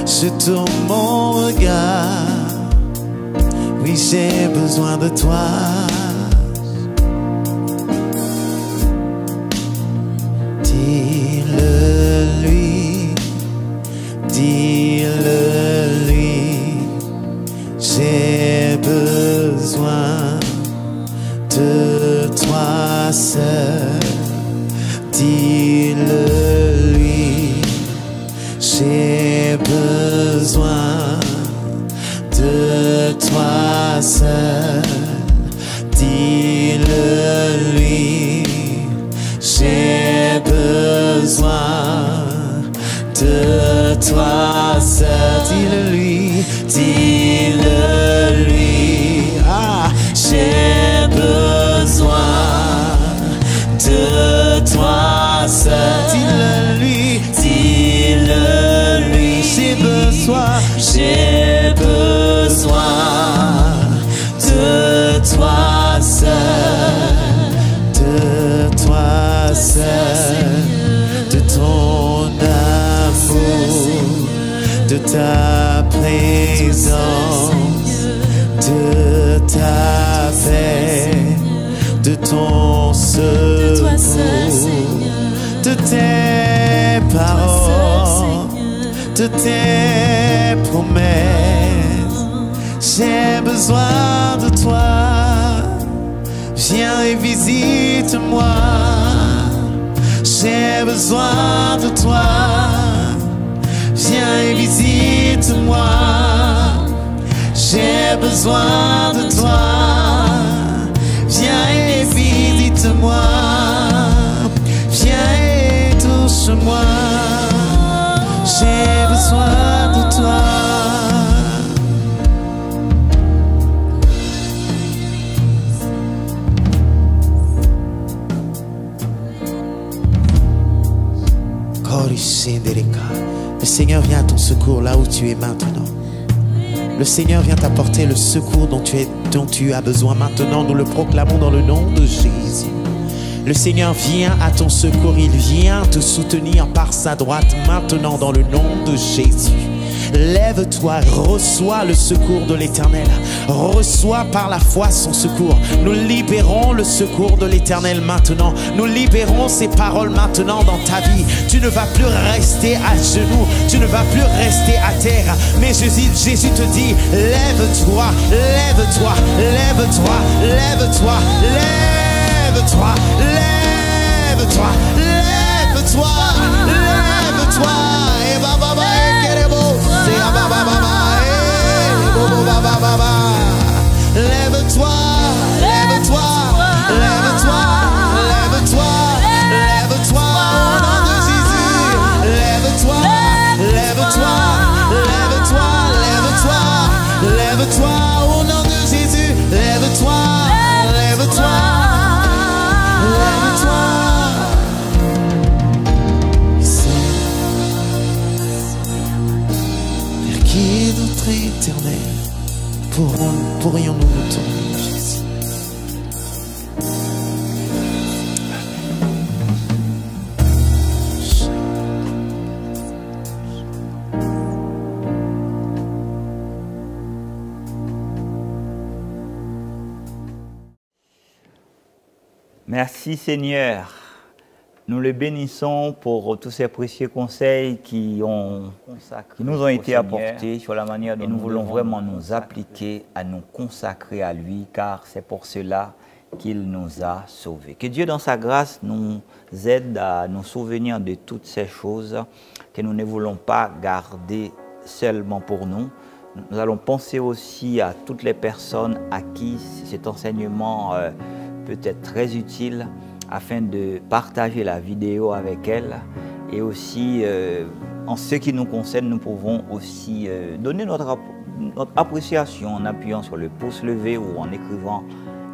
je tourne mon regard. Oui, j'ai besoin de toi. Dis-le lui, j'ai besoin de toi seul. Dis-le lui, j'ai besoin de toi seul. Dis-le lui, j'ai besoin de toi seul. Dis-le lui, ah, besoin de toi seul, de ton amour, de ta présence, de ta paix, de ton secours, de tes paroles, de tes promesses. J'ai besoin de toi, viens et visite-moi. J'ai besoin de toi, viens et visite-moi. J'ai besoin de toi, viens et visite-moi. Viens et touche-moi. J'ai besoin de toi. Le Seigneur vient à ton secours là où tu es maintenant. Le Seigneur vient t'apporter le secours dont tu as besoin maintenant. Nous le proclamons dans le nom de Jésus. Le Seigneur vient à ton secours. Il vient te soutenir par sa droite maintenant dans le nom de Jésus. Lève-toi, reçois le secours de l'Éternel. Reçois par la foi son secours. Nous libérons le secours de l'Éternel maintenant. Nous libérons ces paroles maintenant dans ta vie. Tu ne vas plus rester à genoux. Tu ne vas plus rester à terre. Mais Jésus te dit, lève-toi, lève-toi, lève-toi, lève-toi, lève-toi, lève-toi, lève-toi, lève-toi. Et baba, lève-toi, lève-toi, lève-toi, lève-toi, lève-toi, au nom de Jésus. Lève-toi, lève-toi, lève-toi, lève-toi, lève-toi, au nom de Jésus. Lève-toi, lève-toi, lève-toi. Vers qui notre Éternel pourrions-nous nous tourner, Jésus? Merci Seigneur. Nous le bénissons pour tous ces précieux conseils qui nous ont été apportés sur la manière dont nous voulons vraiment nous appliquer à nous consacrer à lui, car c'est pour cela qu'il nous a sauvés. Que Dieu dans sa grâce nous aide à nous souvenir de toutes ces choses que nous ne voulons pas garder seulement pour nous. Nous allons penser aussi à toutes les personnes à qui cet enseignement peut être très utile, afin de partager la vidéo avec elle. Et aussi, en ce qui nous concerne, nous pouvons aussi donner notre appréciation en appuyant sur le pouce levé ou en écrivant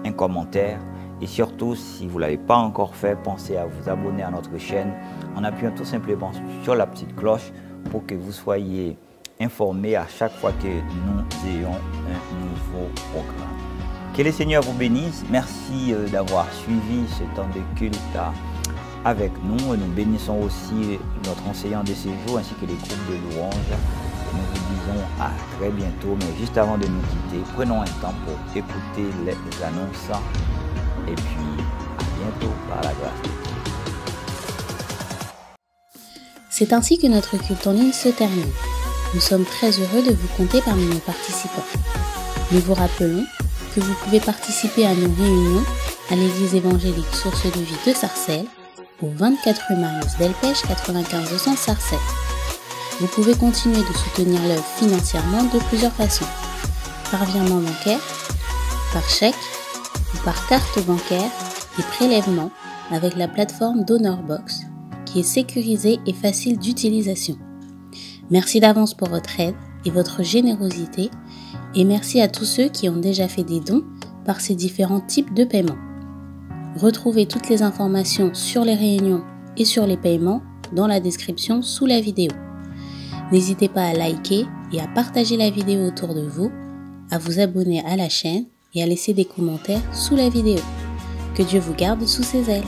un commentaire. Et surtout, si vous ne l'avez pas encore fait, pensez à vous abonner à notre chaîne en appuyant tout simplement sur la petite cloche pour que vous soyez informés à chaque fois que nous ayons un nouveau programme. Que le Seigneur vous bénisse. Merci d'avoir suivi ce temps de culte avec nous. Nous bénissons aussi notre enseignant de ce jour ainsi que les groupes de louanges. Nous vous disons à très bientôt. Mais juste avant de nous quitter, prenons un temps pour écouter les annonces. Et puis, à bientôt par la grâce de Dieu. C'est ainsi que notre culte en ligne se termine. Nous sommes très heureux de vous compter parmi nos participants. Nous vous rappelons que vous pouvez participer à nos réunions à l'église évangélique Source de Vie de Sarcelles, au 24 rue Marius Delpech, 95 200 Sarcelles. Vous pouvez continuer de soutenir l'œuvre financièrement de plusieurs façons. Par virement bancaire, par chèque ou par carte bancaire et prélèvement avec la plateforme DonorBox qui est sécurisée et facile d'utilisation. Merci d'avance pour votre aide et votre générosité. Et merci à tous ceux qui ont déjà fait des dons par ces différents types de paiements. Retrouvez toutes les informations sur les réunions et sur les paiements dans la description sous la vidéo. N'hésitez pas à liker et à partager la vidéo autour de vous, à vous abonner à la chaîne et à laisser des commentaires sous la vidéo. Que Dieu vous garde sous ses ailes.